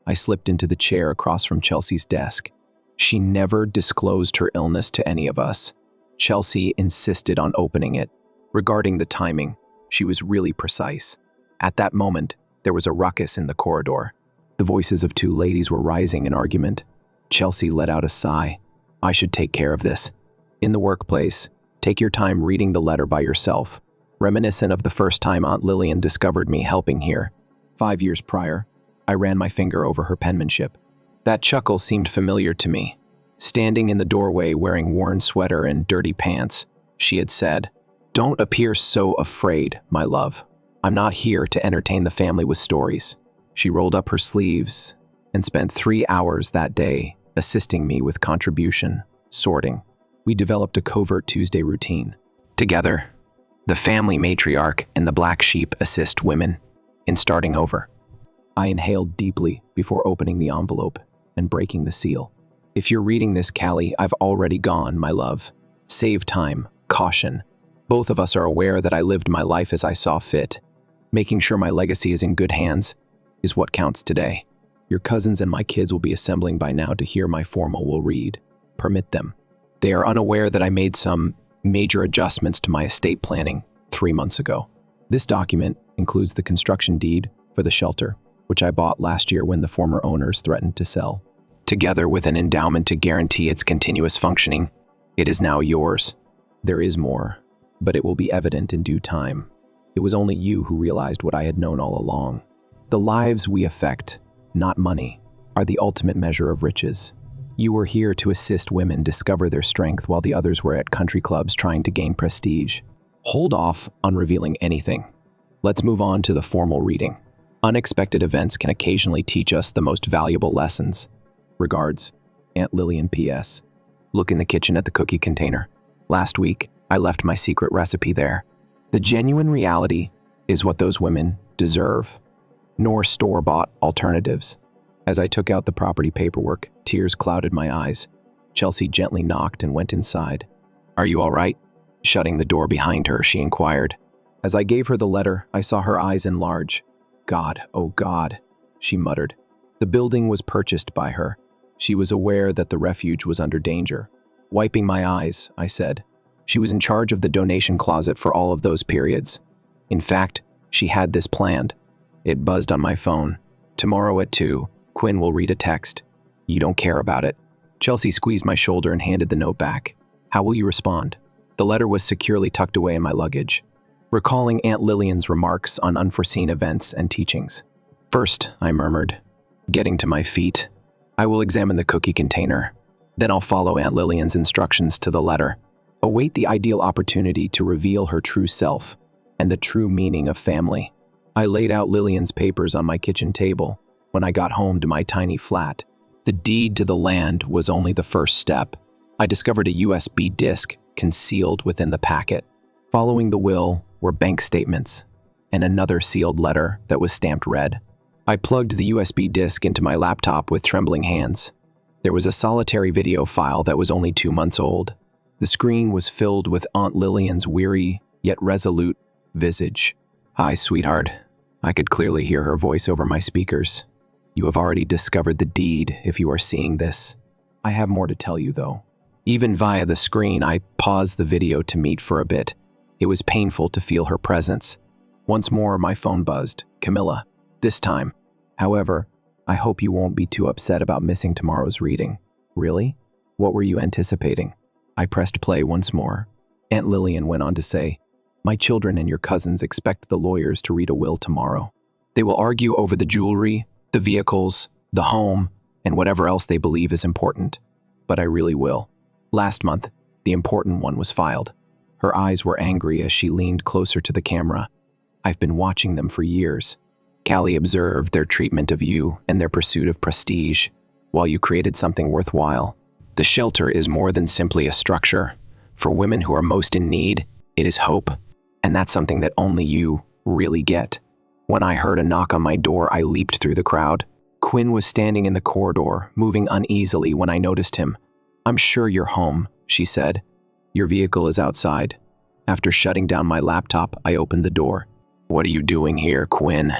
I slipped into the chair across from Chelsea's desk. She never disclosed her illness to any of us. Chelsea insisted on opening it. Regarding the timing, she was really precise. At that moment, there was a ruckus in the corridor. The voices of 2 ladies were rising in argument. Chelsea let out a sigh. "I should take care of this." In the workplace, take your time reading the letter by yourself. Reminiscent of the first time Aunt Lillian discovered me helping here. 5 years prior, I ran my finger over her penmanship. That chuckle seemed familiar to me. Standing in the doorway wearing worn sweater and dirty pants, she had said, "Don't appear so afraid, my love. I'm not here to entertain the family with stories." She rolled up her sleeves and spent 3 hours that day assisting me with contribution, sorting. We developed a covert Tuesday routine. Together, the family matriarch and the black sheep assist women in starting over. I inhaled deeply before opening the envelope and breaking the seal. "If you're reading this, Callie, I've already gone, my love. Save time, caution. Both of us are aware that I lived my life as I saw fit. Making sure my legacy is in good hands is what counts today. Your cousins and my kids will be assembling by now to hear my formal will read. Permit them. They are unaware that I made some major adjustments to my estate planning 3 months ago. This document includes the construction deed for the shelter, which I bought last year when the former owners threatened to sell. Together with an endowment to guarantee its continuous functioning, it is now yours. There is more, but it will be evident in due time. It was only you who realized what I had known all along. The lives we affect, not money, are the ultimate measure of riches. You were here to assist women discover their strength while the others were at country clubs trying to gain prestige. Hold off on revealing anything. Let's move on to the formal reading. Unexpected events can occasionally teach us the most valuable lessons. Regards, Aunt Lillian P.S. Look in the kitchen at the cookie container. Last week, I left my secret recipe there. The genuine reality is what those women deserve, nor store-bought alternatives. As I took out the property paperwork, tears clouded my eyes. Chelsea gently knocked and went inside. "Are you all right?" Shutting the door behind her, she inquired. As I gave her the letter, I saw her eyes enlarge. "God, oh God," she muttered. The building was purchased by her. She was aware that the refuge was under danger. Wiping my eyes, I said, "She was in charge of the donation closet for all of those periods. In fact, she had this planned." It buzzed on my phone. "Tomorrow at 2, Quinn will read a text. You don't care about it." Chelsea squeezed my shoulder and handed the note back. "How will you respond?" The letter was securely tucked away in my luggage. Recalling Aunt Lillian's remarks on unforeseen events and teachings. "First," I murmured, getting to my feet, "I will examine the cookie container. Then I'll follow Aunt Lillian's instructions to the letter. Await the ideal opportunity to reveal her true self and the true meaning of family." I laid out Lillian's papers on my kitchen table when I got home to my tiny flat. The deed to the land was only the first step. I discovered a USB disk concealed within the packet. Following the will were bank statements and another sealed letter that was stamped red. I plugged the USB disk into my laptop with trembling hands. There was a solitary video file that was only 2 months old. The screen was filled with Aunt Lillian's weary, yet resolute, visage. "Hi, sweetheart." I could clearly hear her voice over my speakers. "You have already discovered the deed if you are seeing this. I have more to tell you, though." Even via the screen, I paused the video to meet for a bit. It was painful to feel her presence. Once more, my phone buzzed. "Camilla, this time. However, I hope you won't be too upset about missing tomorrow's reading." "Really? What were you anticipating?" I pressed play once more. Aunt Lillian went on to say, "My children and your cousins expect the lawyers to read a will tomorrow. They will argue over the jewelry, the vehicles, the home, and whatever else they believe is important. But I really will. Last month, the important one was filed." Her eyes were angry as she leaned closer to the camera. "I've been watching them for years. Callie observed their treatment of you and their pursuit of prestige, while you created something worthwhile. The shelter is more than simply a structure. For women who are most in need, it is hope. And that's something that only you really get." When I heard a knock on my door, I leaped through the crowd. Quinn was standing in the corridor, moving uneasily when I noticed him. "I'm sure you're home," she said. "Your vehicle is outside." After shutting down my laptop, I opened the door. "What are you doing here, Quinn?"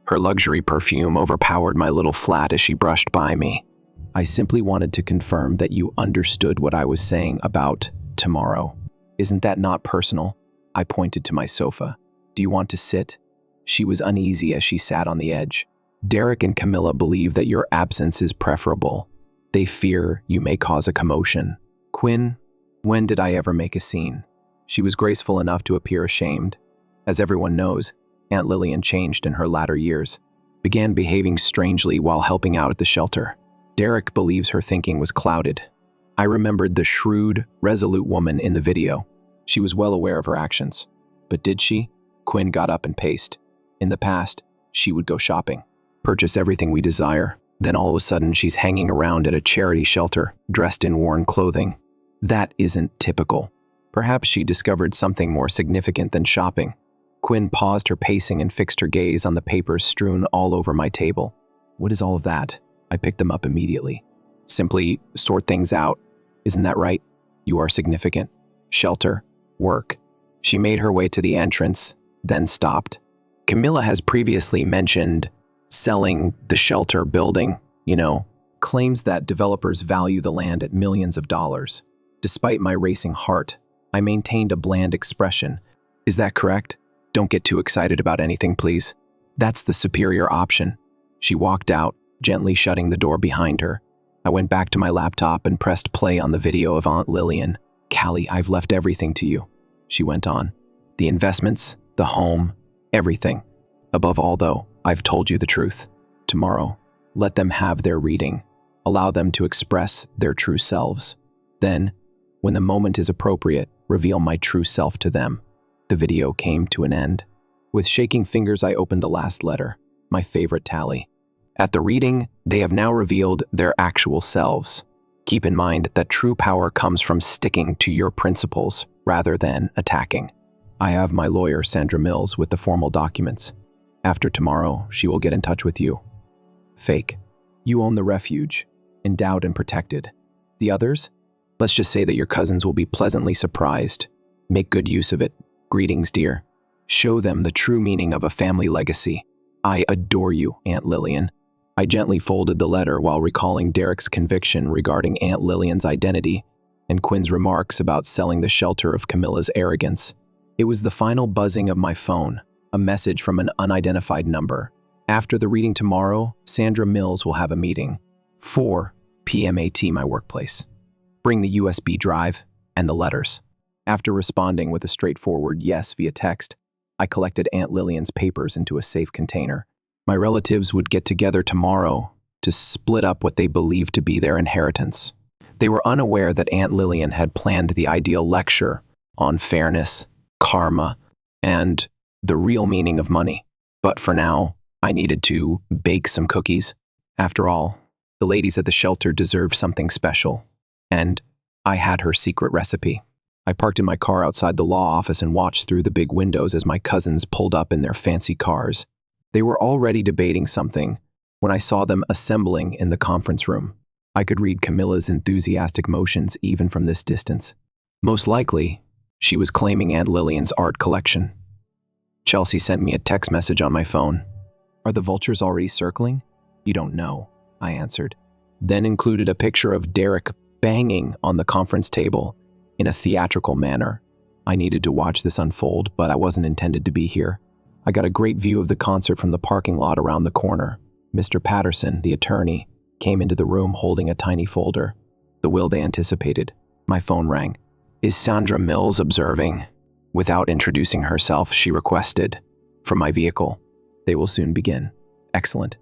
Her luxury perfume overpowered my little flat as she brushed by me. "I simply wanted to confirm that you understood what I was saying about tomorrow. Isn't that not personal?" I pointed to my sofa. "Do you want to sit?" She was uneasy as she sat on the edge. "Derek and Camilla believe that your absence is preferable. They fear you may cause a commotion." "Quinn, when did I ever make a scene?" She was graceful enough to appear ashamed. As everyone knows, Aunt Lillian changed in her latter years, began behaving strangely while helping out at the shelter. Derek believes her thinking was clouded. I remembered the shrewd, resolute woman in the video. She was well aware of her actions. But did she? Quinn got up and paced. In the past, she would go shopping, purchase everything we desire. Then all of a sudden, she's hanging around at a charity shelter, dressed in worn clothing. That isn't typical. Perhaps she discovered something more significant than shopping. Quinn paused her pacing and fixed her gaze on the papers strewn all over my table. "What is all of that?" I picked them up immediately. "Simply sort things out. Isn't that right? You are significant. Shelter. Work." She made her way to the entrance, then stopped. "Camilla has previously mentioned selling the shelter building, claims that developers value the land at millions of dollars. Despite my racing heart, I maintained a bland expression. Is that correct? Don't get too excited about anything, please. That's the superior option." She walked out, gently shutting the door behind her. I went back to my laptop and pressed play on the video of Aunt Lillian. "Callie, I've left everything to you," she went on. "The investments, the home, everything. Above all, though, I've told you the truth. Tomorrow, let them have their reading. Allow them to express their true selves. Then, when the moment is appropriate, reveal my true self to them." The video came to an end. With shaking fingers, I opened the last letter, my favorite tally. At the reading, they have now revealed their actual selves. Keep in mind that true power comes from sticking to your principles rather than attacking. I have my lawyer, Sandra Mills, with the formal documents. After tomorrow, she will get in touch with you. Fake. You own the refuge, endowed and protected. The others? Let's just say that your cousins will be pleasantly surprised. Make good use of it. Greetings, dear. Show them the true meaning of a family legacy. I adore you, Aunt Lillian. I gently folded the letter while recalling Derek's conviction regarding Aunt Lillian's identity and Quinn's remarks about selling the shelter of Camilla's arrogance. It was the final buzzing of my phone, a message from an unidentified number. After the reading tomorrow, Sandra Mills will have a meeting. 4 p.m. AT, my workplace. Bring the USB drive and the letters. After responding with a straightforward yes via text, I collected Aunt Lillian's papers into a safe container. My relatives would get together tomorrow to split up what they believed to be their inheritance. They were unaware that Aunt Lillian had planned the ideal lecture on fairness, karma, and the real meaning of money. But for now, I needed to bake some cookies. After all, the ladies at the shelter deserved something special, and I had her secret recipe. I parked in my car outside the law office and watched through the big windows as my cousins pulled up in their fancy cars. They were already debating something when I saw them assembling in the conference room. I could read Camilla's enthusiastic motions even from this distance. Most likely, she was claiming Aunt Lillian's art collection. Chelsea sent me a text message on my phone. Are the vultures already circling? You don't know, I answered. Then included a picture of Derek banging on the conference table in a theatrical manner. I needed to watch this unfold, but I wasn't intended to be here. I got a great view of the concert from the parking lot around the corner. Mr. Patterson, the attorney, came into the room holding a tiny folder, the will they anticipated. My phone rang. Is Sandra Mills observing? Without introducing herself, she requested, from my vehicle. They will soon begin. Excellent.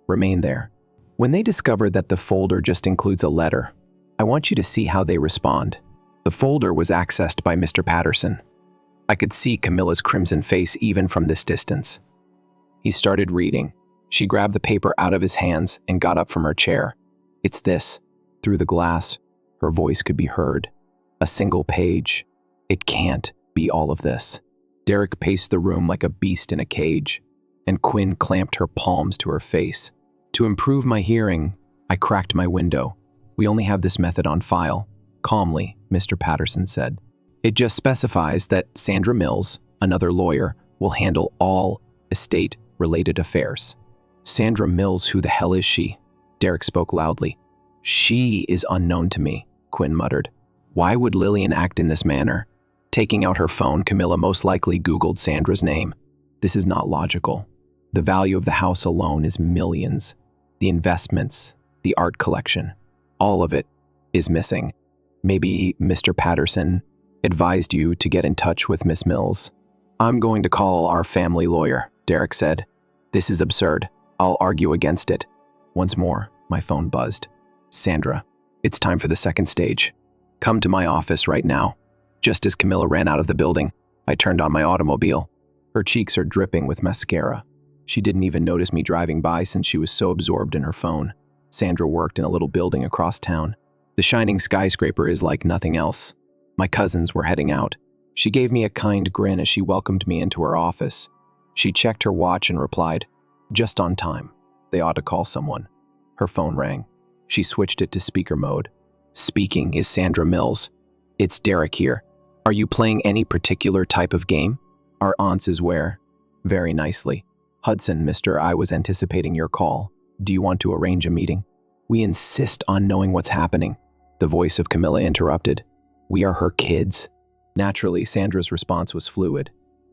Remain there. When they discover that the folder just includes a letter, I want you to see how they respond. The folder was accessed by Mr. Patterson. I could see Camilla's crimson face even from this distance. He started reading. She grabbed the paper out of his hands and got up from her chair. It's this. Through the glass, her voice could be heard. A single page. It can't be all of this. Derek paced the room like a beast in a cage, and Quinn clamped her palms to her face. To improve my hearing, I cracked my window. We only have this method on file. Calmly, Mr. Patterson said. It just specifies that Sandra Mills, another lawyer, will handle all estate-related affairs. Sandra Mills, who the hell is she? Derek spoke loudly. She is unknown to me, Quinn muttered. Why would Lillian act in this manner? Taking out her phone, Camilla most likely Googled Sandra's name. This is not logical. The value of the house alone is millions. The investments, the art collection, all of it is missing. Maybe Mr. Patterson advised you to get in touch with Miss Mills. I'm going to call our family lawyer, Derek said. This is absurd. I'll argue against it. Once more, my phone buzzed. Sandra, it's time for the second stage. Come to my office right now. Just as Camilla ran out of the building, I turned on my automobile. Her cheeks are dripping with mascara. She didn't even notice me driving by since she was so absorbed in her phone. Sandra worked in a little building across town. The shining skyscraper is like nothing else. My cousins were heading out. She gave me a kind grin as she welcomed me into her office. She checked her watch and replied, just on time. They ought to call someone. Her phone rang. She switched it to speaker mode. Speaking is Sandra Mills. It's Derek here. Are you playing any particular type of game? Our aunts is where? Very nicely. Hudson, mister, I was anticipating your call. Do you want to arrange a meeting? We insist on knowing what's happening. The voice of Camilla interrupted. We are her kids. Naturally, Sandra's response was fluid.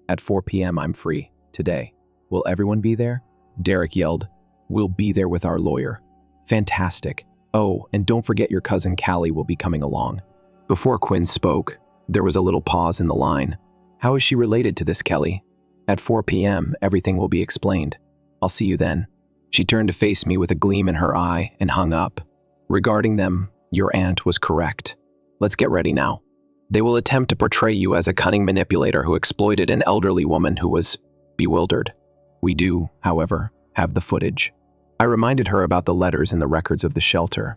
At 4 p.m. I'm free. Today. Will everyone be there? Derek yelled. We'll be there with our lawyer. Fantastic. Oh, and don't forget your cousin Callie will be coming along. Before Quinn spoke, there was a little pause in the line. How is she related to this Kelly? At 4 p.m., everything will be explained. I'll see you then. She turned to face me with a gleam in her eye and hung up. Regarding them, your aunt was correct. Let's get ready now. They will attempt to portray you as a cunning manipulator who exploited an elderly woman who was bewildered. We do, however, have the footage. I reminded her about the letters in the records of the shelter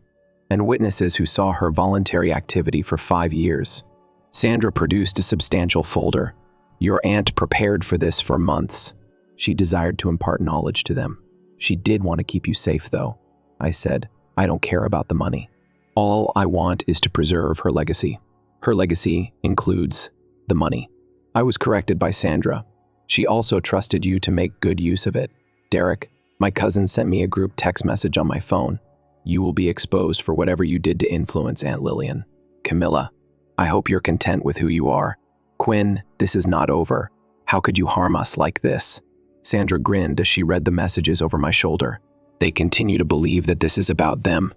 and witnesses who saw her voluntary activity for 5 years. Sandra produced a substantial folder. Your aunt prepared for this for months. She desired to impart knowledge to them. She did want to keep you safe, though. I said, I don't care about the money. All I want is to preserve her legacy. Her legacy includes the money. I was corrected by Sandra. She also trusted you to make good use of it. Derek, my cousin sent me a group text message on my phone. You will be exposed for whatever you did to influence Aunt Lillian. Camilla, I hope you're content with who you are. Quinn, this is not over. How could you harm us like this? Sandra grinned as she read the messages over my shoulder. They continue to believe that this is about them.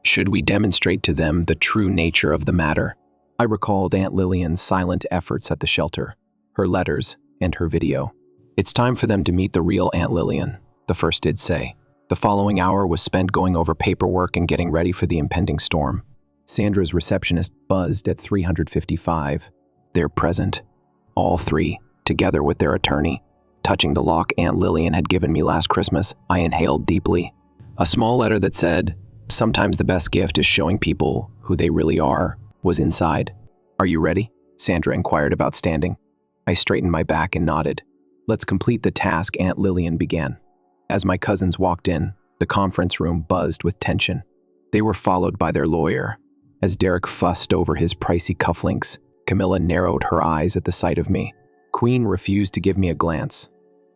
Should we demonstrate to them the true nature of the matter? I recalled Aunt Lillian's silent efforts at the shelter, her letters, and her video. It's time for them to meet the real Aunt Lillian, the first did say. The following hour was spent going over paperwork and getting ready for the impending storm. Sandra's receptionist buzzed at 355. They're present. All three, together with their attorney. Touching the lock Aunt Lillian had given me last Christmas, I inhaled deeply. A small letter that said, sometimes the best gift is showing people who they really are, was inside. Are you ready? Sandra inquired about standing. I straightened my back and nodded. Let's complete the task, Aunt Lillian began. As my cousins walked in, the conference room buzzed with tension. They were followed by their lawyer. As Derek fussed over his pricey cufflinks, Camilla narrowed her eyes at the sight of me. Queen refused to give me a glance.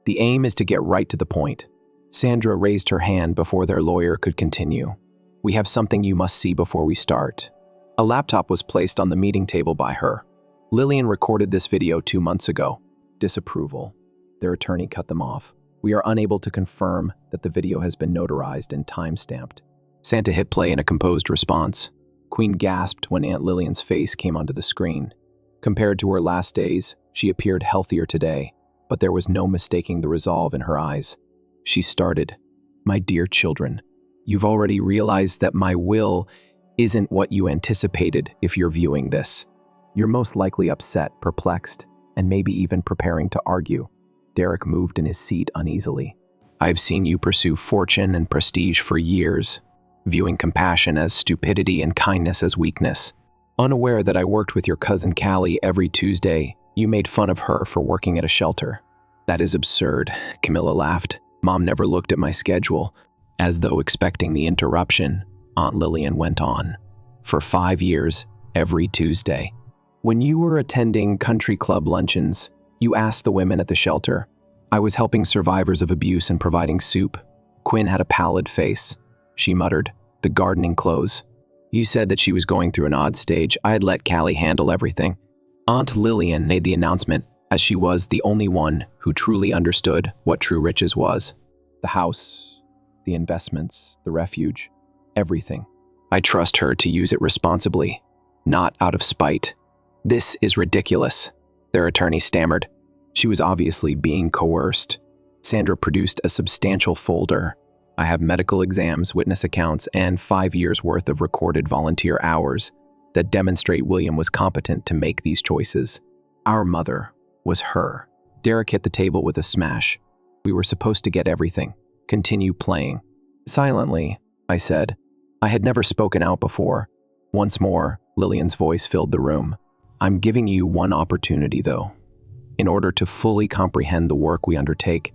The aim is to get right to the point. Sandra raised her hand before their lawyer could continue. We have something you must see before we start. A laptop was placed on the meeting table by her. Lillian recorded this video 2 months ago. Disapproval. Their attorney cut them off. We are unable to confirm that the video has been notarized and time-stamped. Santa hit play in a composed response. Queen gasped when Aunt Lillian's face came onto the screen. Compared to her last days, she appeared healthier today, but there was no mistaking the resolve in her eyes. She started, "My dear children, you've already realized that my will isn't what you anticipated if you're viewing this. You're most likely upset, perplexed, and maybe even preparing to argue." Derek moved in his seat uneasily. "I've seen you pursue fortune and prestige for years, viewing compassion as stupidity and kindness as weakness. Unaware that I worked with your cousin Callie every Tuesday, you made fun of her for working at a shelter." "That is absurd," Camilla laughed. "Mom never looked at my schedule." As though expecting the interruption, Aunt Lillian went on. "For 5 years, every Tuesday. When you were attending country club luncheons, you asked the women at the shelter. I was helping survivors of abuse and providing soup." Quinn had a pallid face. She muttered, "The gardening clothes. You said that she was going through an odd stage. I had let Callie handle everything." Aunt Lillian made the announcement, as she was the only one who truly understood what true riches was. The house, the investments, the refuge, everything. "I trust her to use it responsibly, not out of spite." "This is ridiculous," their attorney stammered. She was obviously being coerced. Sandra produced a substantial folder. "I have medical exams, witness accounts, and 5 years' worth of recorded volunteer hours that demonstrate William was competent to make these choices. Our mother was her." Derek hit the table with a smash. "We were supposed to get everything. Continue playing." "Silently," I said. I had never spoken out before. Once more, Lillian's voice filled the room. "I'm giving you one opportunity, though. In order to fully comprehend the work we undertake,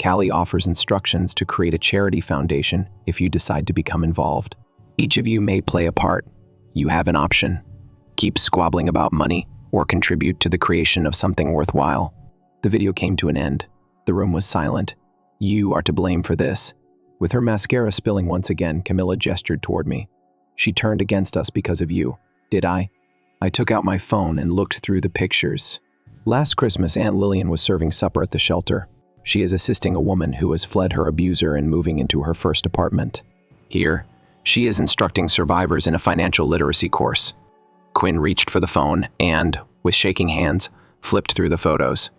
Callie offers instructions to create a charity foundation if you decide to become involved. Each of you may play a part. You have an option. Keep squabbling about money or contribute to the creation of something worthwhile." The video came to an end. The room was silent. "You are to blame for this." With her mascara spilling once again, Camilla gestured toward me. "She turned against us because of you." "Did I?" I took out my phone and looked through the pictures. Last Christmas, Aunt Lillian was serving supper at the shelter. She is assisting a woman who has fled her abuser in moving into her first apartment. Here, she is instructing survivors in a financial literacy course. Quinn reached for the phone and, with shaking hands, flipped through the photos.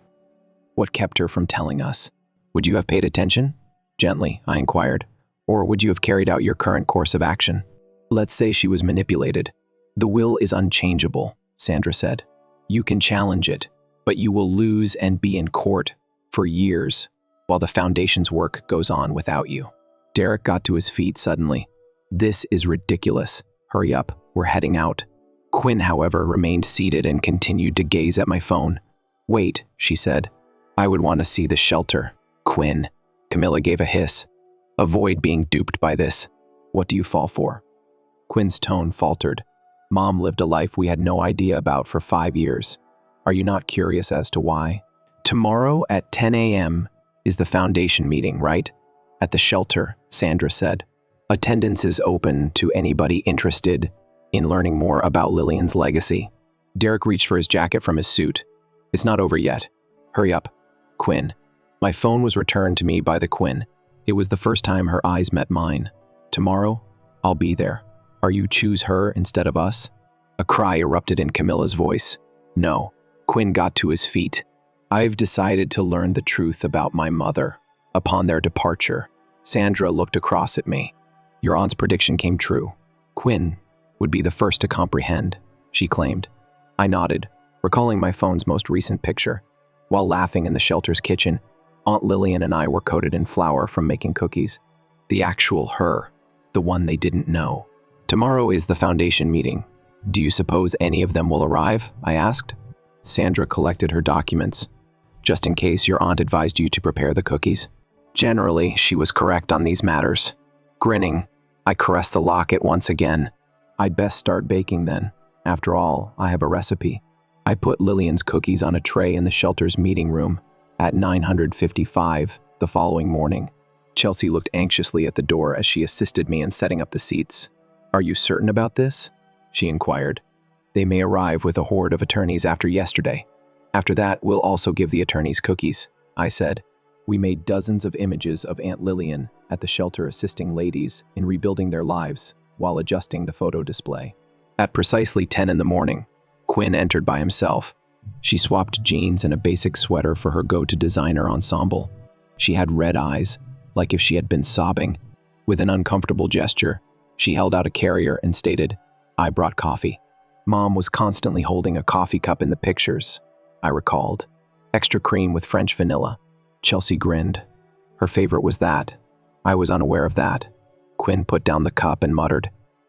"What kept her from telling us? Would you have paid attention?" Gently, I inquired. "Or would you have carried out your current course of action?" "Let's say she was manipulated. The will is unchangeable," Sandra said. "You can challenge it, but you will lose and be in court for years while the foundation's work goes on without you." Derek got to his feet suddenly. "This is ridiculous. Hurry up, we're heading out." Quinn, however, remained seated and continued to gaze at my phone. "Wait," she said. "I would want to see the shelter." "Quinn," Camilla gave a hiss. "Avoid being duped by this. What do you fall for?" Quinn's tone faltered. "Mom lived a life we had no idea about for 5 years. Are you not curious as to why? Tomorrow at 10 a.m. is the foundation meeting, right? At the shelter," Sandra said. "Attendance is open to anybody interested in learning more about Lillian's legacy." Derek reached for his jacket from his suit. "It's not over yet. Hurry up." "Quinn." My phone was returned to me by the Quinn. It was the first time her eyes met mine. "Tomorrow, I'll be there. Are you choose her instead of us?" A cry erupted in Camilla's voice. "No." Quinn got to his feet. "I've decided to learn the truth about my mother. Upon their departure." Sandra looked across at me. "Your aunt's prediction came true. Quinn would be the first to comprehend," she claimed. I nodded, recalling my phone's most recent picture. While laughing in the shelter's kitchen, Aunt Lillian and I were coated in flour from making cookies. The actual her, the one they didn't know. "Tomorrow is the foundation meeting. Do you suppose any of them will arrive?" I asked. Sandra collected her documents. "Just in case your aunt advised you to prepare the cookies." Generally, she was correct on these matters. Grinning, I caressed the locket once again. "I'd best start baking then. After all, I have a recipe." I put Lillian's cookies on a tray in the shelter's meeting room at 9:55 the following morning. Chelsea looked anxiously at the door as she assisted me in setting up the seats. "Are you certain about this?" she inquired. "They may arrive with a horde of attorneys after yesterday. After that, we'll also give the attorneys cookies," I said. We made dozens of images of Aunt Lillian at the shelter assisting ladies in rebuilding their lives while adjusting the photo display. At precisely 10 in the morning, Quinn entered by himself. She swapped jeans and a basic sweater for her go-to designer ensemble. She had red eyes, like if she had been sobbing. With an uncomfortable gesture, she held out a carrier and stated, "I brought coffee." Mom was constantly holding a coffee cup in the pictures, I recalled. "Extra cream with French vanilla." Chelsea grinned. Her favorite was that. I was unaware of that. Quinn put down the cup and muttered,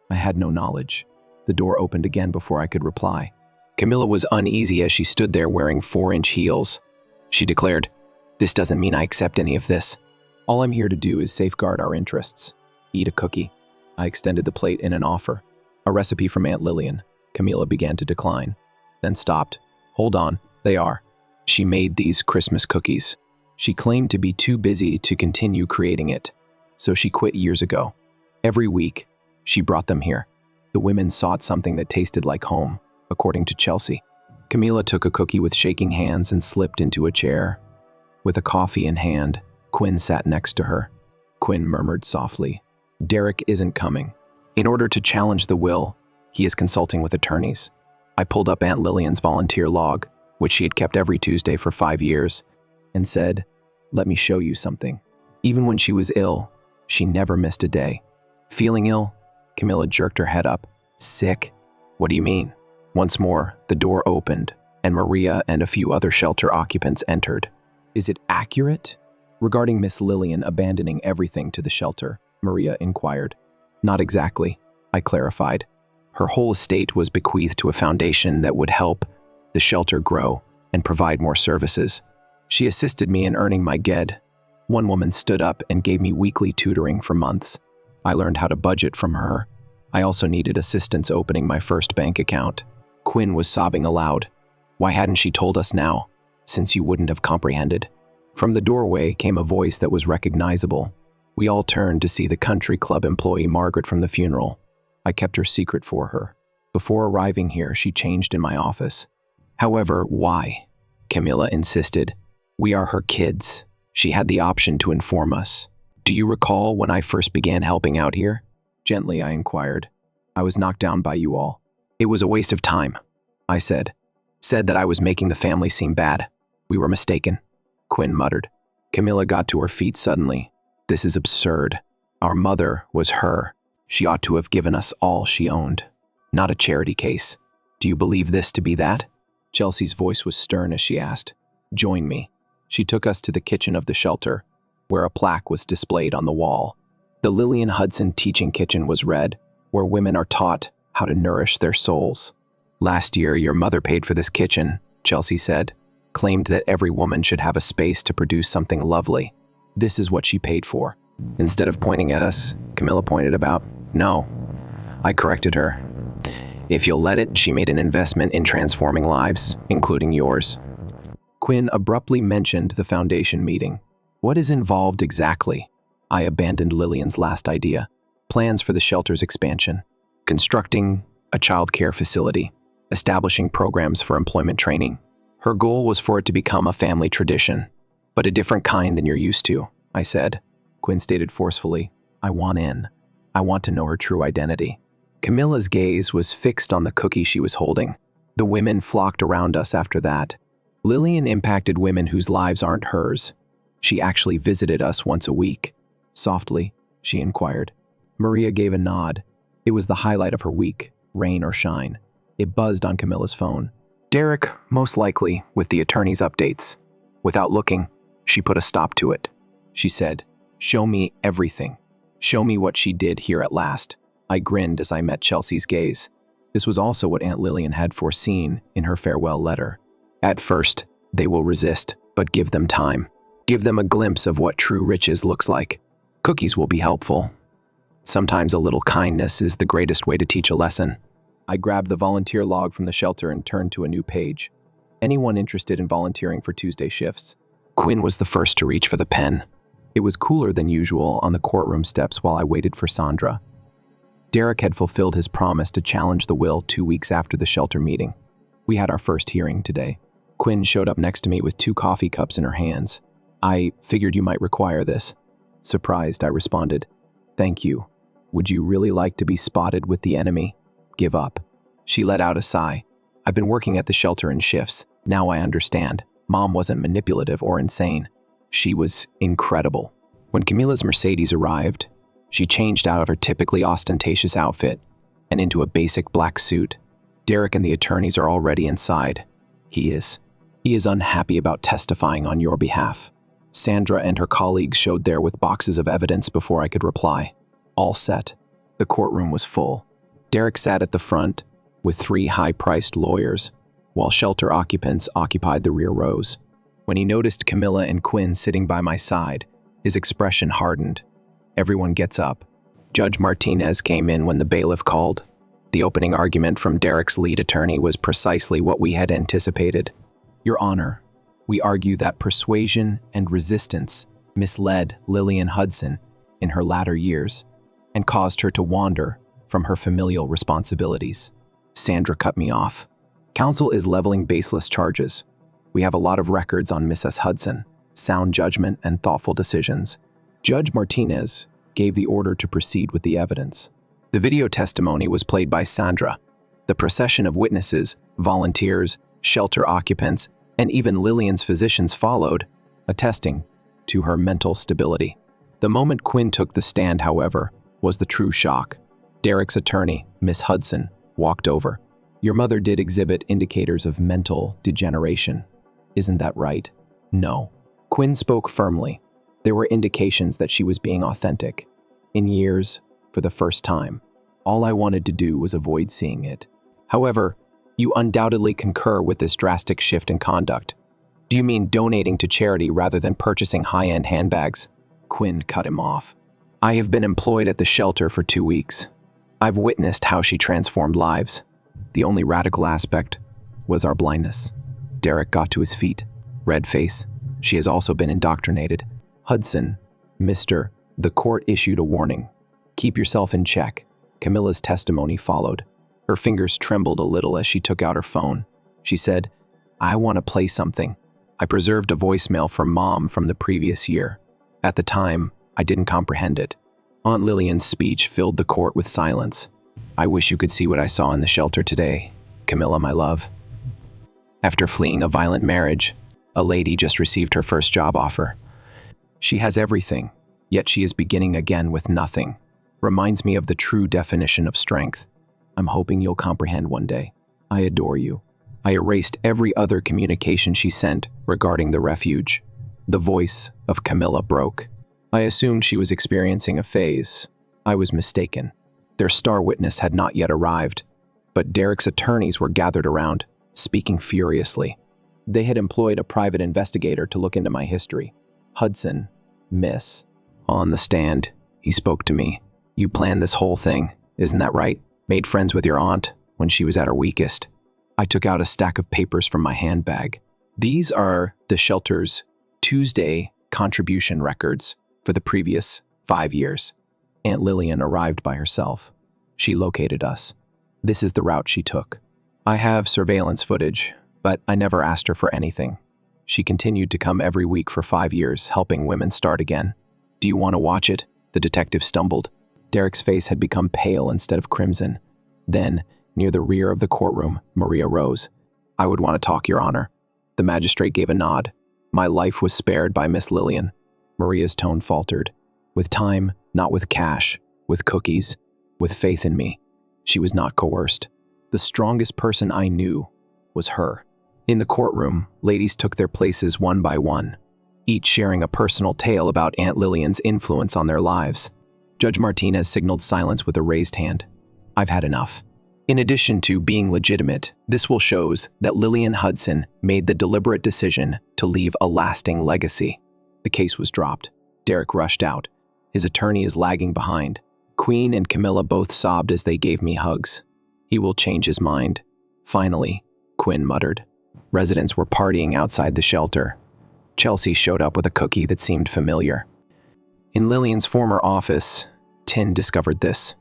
"I had no knowledge." The door opened again before I could reply. Camilla was uneasy as she stood there wearing 4-inch heels. She declared, "This doesn't mean I accept any of this. All I'm here to do is safeguard our interests. Eat a cookie." I extended the plate in an offer. "A recipe from Aunt Lillian." Camilla began to decline, then stopped. "Hold on, they are. She made these Christmas cookies. She claimed to be too busy to continue creating it, so she quit years ago. Every week, she brought them here. The women sought something that tasted like home, according to Chelsea." Camilla took a cookie with shaking hands and slipped into a chair. With a coffee in hand, Quinn sat next to her. Quinn murmured softly, "Derek isn't coming. In order to challenge the will, he is consulting with attorneys." I pulled up Aunt Lillian's volunteer log, which she had kept every Tuesday for 5 years, and said, "Let me show you something. Even when she was ill, she never missed a day." "Feeling ill?" Camilla jerked her head up. "Sick? What do you mean?" Once more, the door opened, and Maria and a few other shelter occupants entered. "Is it accurate?" "Regarding Miss Lillian abandoning everything to the shelter," Maria inquired. "Not exactly," I clarified. "Her whole estate was bequeathed to a foundation that would help the shelter grow and provide more services. She assisted me in earning my GED. One woman stood up and gave me weekly tutoring for months. I learned how to budget from her. I also needed assistance opening my first bank account." Quinn was sobbing aloud. "Why hadn't she told us now, since you wouldn't have comprehended?" From the doorway came a voice that was recognizable. We all turned to see the country club employee Margaret from the funeral. I kept her secret for her. Before arriving here, she changed in my office. "However, why?" Camilla insisted. "We are her kids. She had the option to inform us. Do you recall when I first began helping out here?" Gently, I inquired. "I was knocked down by you all. It was a waste of time," I said. "Said that I was making the family seem bad. We were mistaken," Quinn muttered. Camilla got to her feet suddenly. "This is absurd. Our mother was her. She ought to have given us all she owned. Not a charity case. Do you believe this to be that?" Chelsea's voice was stern as she asked, "Join me." She took us to the kitchen of the shelter, where a plaque was displayed on the wall. The Lillian Hudson Teaching Kitchen was read, where women are taught how to nourish their souls. "Last year, your mother paid for this kitchen," Chelsea said, "claimed that every woman should have a space to produce something lovely. This is what she paid for." Instead of pointing at us, Camilla pointed about. "No," I corrected her. "If you'll let it, she made an investment in transforming lives, including yours." Quinn abruptly mentioned the foundation meeting. "What is involved exactly?" I abandoned Lillian's last idea. "Plans for the shelter's expansion. Constructing a child care facility. Establishing programs for employment training. Her goal was for it to become a family tradition, but a different kind than you're used to," I said. Quinn stated forcefully, "I want in. I want to know her true identity." Camilla's gaze was fixed on the cookie she was holding. The women flocked around us after that. Lillian impacted women whose lives aren't hers. She actually visited us once a week. Softly, she inquired. Maria gave a nod. It was the highlight of her week, rain or shine. It buzzed on Camilla's phone. "Derek, most likely, with the attorney's updates." Without looking, she put a stop to it. She said, "Show me everything. Show me what she did here at last." I grinned as I met Chelsea's gaze. This was also what Aunt Lillian had foreseen in her farewell letter. "At first, they will resist, but give them time. Give them a glimpse of what true riches looks like. Cookies will be helpful. Sometimes a little kindness is the greatest way to teach a lesson." I grabbed the volunteer log from the shelter and turned to a new page. Anyone interested in volunteering for Tuesday shifts? Quinn was the first to reach for the pen. It was cooler than usual on the courtroom steps while I waited for Sandra. Derek had fulfilled his promise to challenge the will 2 weeks after the shelter meeting. We had our first hearing today. Quinn showed up next to me with 2 coffee cups in her hands. I figured you might require this. Surprised, I responded, "Thank you. Would you really like to be spotted with the enemy? Give up." She let out a sigh. I've been working at the shelter in shifts. Now I understand. Mom wasn't manipulative or insane. She was incredible. When Camilla's Mercedes arrived, she changed out of her typically ostentatious outfit and into a basic black suit. Derek and the attorneys are already inside. He is unhappy about testifying on your behalf. Sandra and her colleagues showed there with boxes of evidence before I could reply. All set. The courtroom was full. Derek sat at the front with 3 high-priced lawyers, while shelter occupants occupied the rear rows. When he noticed Camilla and Quinn sitting by my side, his expression hardened. Everyone gets up. Judge Martinez came in when the bailiff called. The opening argument from Derek's lead attorney was precisely what we had anticipated. Your Honor, we argue that persuasion and resistance misled Lillian Hudson in her latter years and caused her to wander from her familial responsibilities. Sandra cut me off. Counsel is leveling baseless charges. We have a lot of records on Mrs. Hudson, sound judgment and thoughtful decisions. Judge Martinez gave the order to proceed with the evidence. The video testimony was played by Sandra. The procession of witnesses, volunteers, shelter occupants, and even Lillian's physicians followed, attesting to her mental stability. The moment Quinn took the stand, however, was the true shock. Derek's attorney, Miss Hudson, walked over. Your mother did exhibit indicators of mental degeneration. Isn't that right? No. Quinn spoke firmly. There were indications that she was being authentic. In years, for the first time, all I wanted to do was avoid seeing it. However, you undoubtedly concur with this drastic shift in conduct. Do you mean donating to charity rather than purchasing high-end handbags? Quinn cut him off. I have been employed at the shelter for 2 weeks. I've witnessed how she transformed lives. The only radical aspect was our blindness. Derek got to his feet. Red face. She has also been indoctrinated. Hudson, Mr. The court issued a warning. Keep yourself in check. Camilla's testimony followed. Her fingers trembled a little as she took out her phone. She said, I want to play something. I preserved a voicemail from Mom from the previous year. At the time, I didn't comprehend it. Aunt Lillian's speech filled the court with silence. I wish you could see what I saw in the shelter today, Camilla, my love. After fleeing a violent marriage, a lady just received her first job offer. She has everything, yet she is beginning again with nothing. Reminds me of the true definition of strength. I'm hoping you'll comprehend one day. I adore you. I erased every other communication she sent regarding the refuge. The voice of Camilla broke. I assumed she was experiencing a phase. I was mistaken. Their star witness had not yet arrived, but Derek's attorneys were gathered around, speaking furiously. They had employed a private investigator to look into my history. Hudson, Miss. On the stand, he spoke to me. You planned this whole thing, isn't that right? Made friends with your aunt when she was at her weakest. I took out a stack of papers from my handbag. These are the shelter's Tuesday contribution records for the previous 5 years. Aunt Lillian arrived by herself. She located us. This is the route she took. I have surveillance footage, but I never asked her for anything. She continued to come every week for 5 years, helping women start again. Do you want to watch it? The detective stumbled. Derek's face had become pale instead of crimson. Then, near the rear of the courtroom, Maria rose. I would want to talk, Your Honor. The magistrate gave a nod. My life was spared by Miss Lillian. Maria's tone faltered. With time, not with cash, with cookies, with faith in me. She was not coerced. The strongest person I knew was her. In the courtroom, ladies took their places one by one, each sharing a personal tale about Aunt Lillian's influence on their lives. Judge Martinez signaled silence with a raised hand. I've had enough. In addition to being legitimate, this will shows that Lillian Hudson made the deliberate decision to leave a lasting legacy. The case was dropped. Derek rushed out. His attorney is lagging behind. Queen and Camilla both sobbed as they gave me hugs. He will change his mind. Finally, Quinn muttered. Residents were partying outside the shelter. Chelsea showed up with a cookie that seemed familiar. In Lillian's former office, Tin discovered this.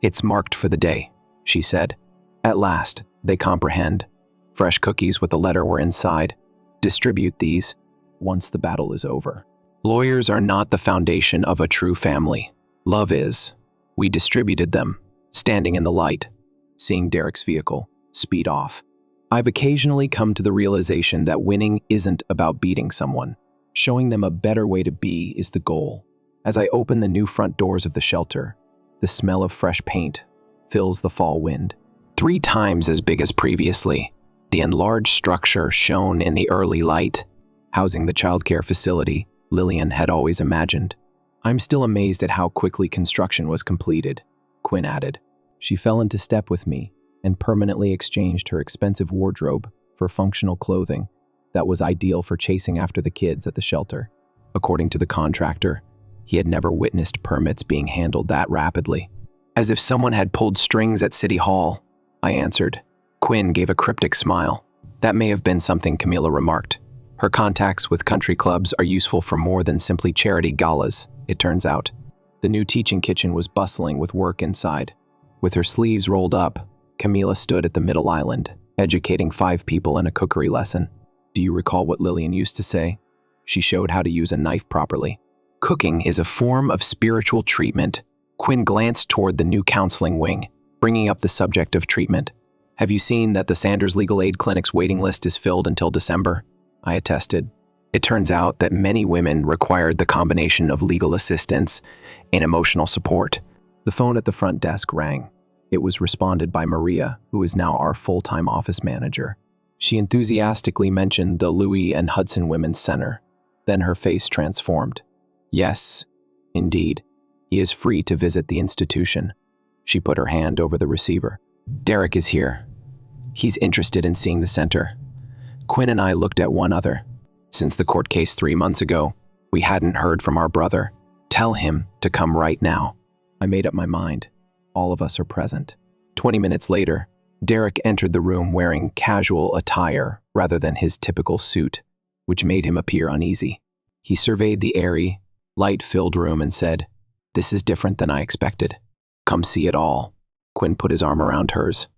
It's marked for the day, she said. At last, they comprehend. Fresh cookies with a letter were inside. Distribute these once the battle is over. Lawyers are not the foundation of a true family. Love is. We distributed them, standing in the light, seeing Derek's vehicle speed off. I've occasionally come to the realization that winning isn't about beating someone. Showing them a better way to be is the goal. As I open the new front doors of the shelter, the smell of fresh paint fills the fall wind. 3 times as big as previously, the enlarged structure shone in the early light, housing the childcare facility Lillian had always imagined. I'm still amazed at how quickly construction was completed, Quinn added. She fell into step with me and permanently exchanged her expensive wardrobe for functional clothing that was ideal for chasing after the kids at the shelter. According to the contractor, he had never witnessed permits being handled that rapidly. As if someone had pulled strings at City Hall, I answered. Quinn gave a cryptic smile. That may have been something Camila remarked. Her contacts with country clubs are useful for more than simply charity galas, it turns out. The new teaching kitchen was bustling with work inside. With her sleeves rolled up, Camila stood at the middle island, educating 5 people in a cookery lesson. Do you recall what Lillian used to say? She showed how to use a knife properly. Cooking is a form of spiritual treatment. Quinn glanced toward the new counseling wing, bringing up the subject of treatment. Have you seen that the Sanders Legal Aid Clinic's waiting list is filled until December? I attested. It turns out that many women required the combination of legal assistance and emotional support. The phone at the front desk rang. It was responded by Maria, who is now our full-time office manager. She enthusiastically mentioned the Louis and Hudson Women's Center. Then her face transformed. Yes, indeed. He is free to visit the institution. She put her hand over the receiver. Derek is here. He's interested in seeing the center. Quinn and I looked at one another. Since the court case 3 months ago, we hadn't heard from our brother. Tell him to come right now. I made up my mind. All of us are present. 20 minutes later, Derek entered the room wearing casual attire rather than his typical suit, which made him appear uneasy. He surveyed the airy, light-filled room and said, "This is different than I expected. Come see it all." Quinn put his arm around hers.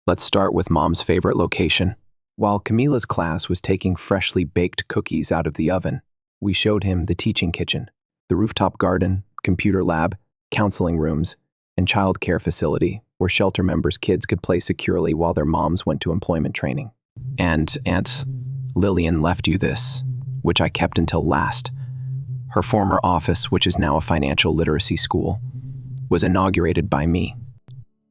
Let's start with Mom's favorite location. While Camila's class was taking freshly baked cookies out of the oven, we showed him the teaching kitchen, the rooftop garden, computer lab, counseling rooms, and child care facility where shelter members' kids could play securely while their moms went to employment training. And Aunt Lillian left you this, which I kept until last. Her former office, which is now a financial literacy school, was inaugurated by me.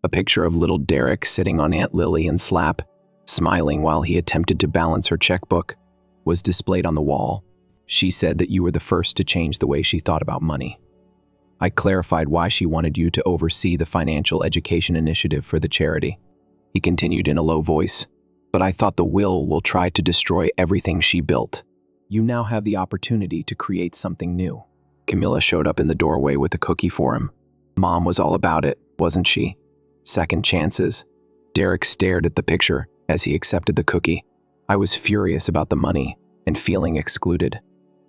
A picture of little Derek sitting on Aunt Lillian's lap, smiling while he attempted to balance her checkbook, was displayed on the wall. She said that you were the first to change the way she thought about money. I clarified why she wanted you to oversee the financial education initiative for the charity. He continued in a low voice, but I thought the will try to destroy everything she built. You now have the opportunity to create something new. Camila showed up in the doorway with a cookie for him. Mom was all about it, wasn't she? Second chances. Derek stared at the picture as he accepted the cookie. I was furious about the money and feeling excluded.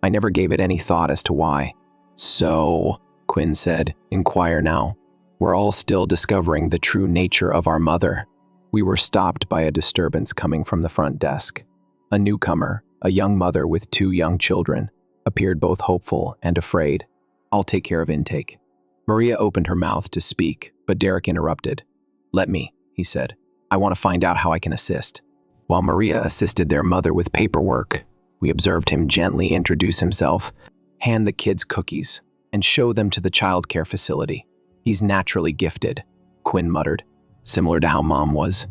I never gave it any thought as to why. So, Quinn said, inquire now. We're all still discovering the true nature of our mother. We were stopped by a disturbance coming from the front desk. A newcomer, a young mother with 2 young children, appeared both hopeful and afraid. I'll take care of intake. Maria opened her mouth to speak, but Derek interrupted. Let me, he said. I want to find out how I can assist. While Maria assisted their mother with paperwork, we observed him gently introduce himself, hand the kids cookies, and show them to the child care facility. He's naturally gifted, Quinn muttered, similar to how Mom was.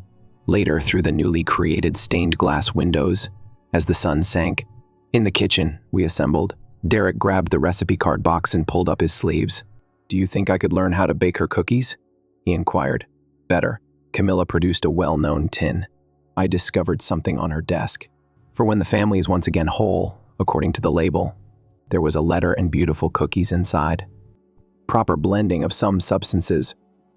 Later, through the newly created stained glass windows, as the sun sank, in the kitchen, we assembled. Derek grabbed the recipe card box and pulled up his sleeves. Do you think I could learn how to bake her cookies? He inquired. Better. Camila produced a well-known tin. I discovered something on her desk. For when the family is once again whole, according to the label, there was a letter and beautiful cookies inside. Proper blending of some substances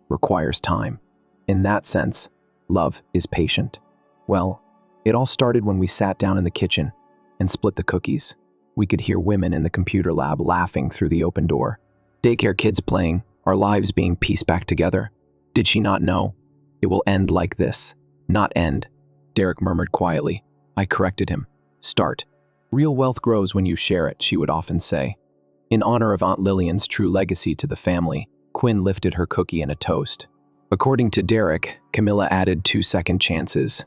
requires time. In that sense, Love is patient. Well, it all started when we sat down in the kitchen and split the cookies. We could hear women in the computer lab laughing through the open door. Daycare kids playing, our lives being pieced back together. Did she not know? It will end like this. Not end, Derek murmured quietly. I corrected him. Start. Real wealth grows when you share it, she would often say. In honor of Aunt Lillian's true legacy to the family, Quinn lifted her cookie in a toast. According to Derek, Camilla added 2 second chances.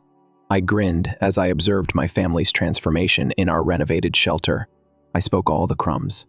I grinned as I observed my family's transformation in our renovated shelter. I spoke all the crumbs.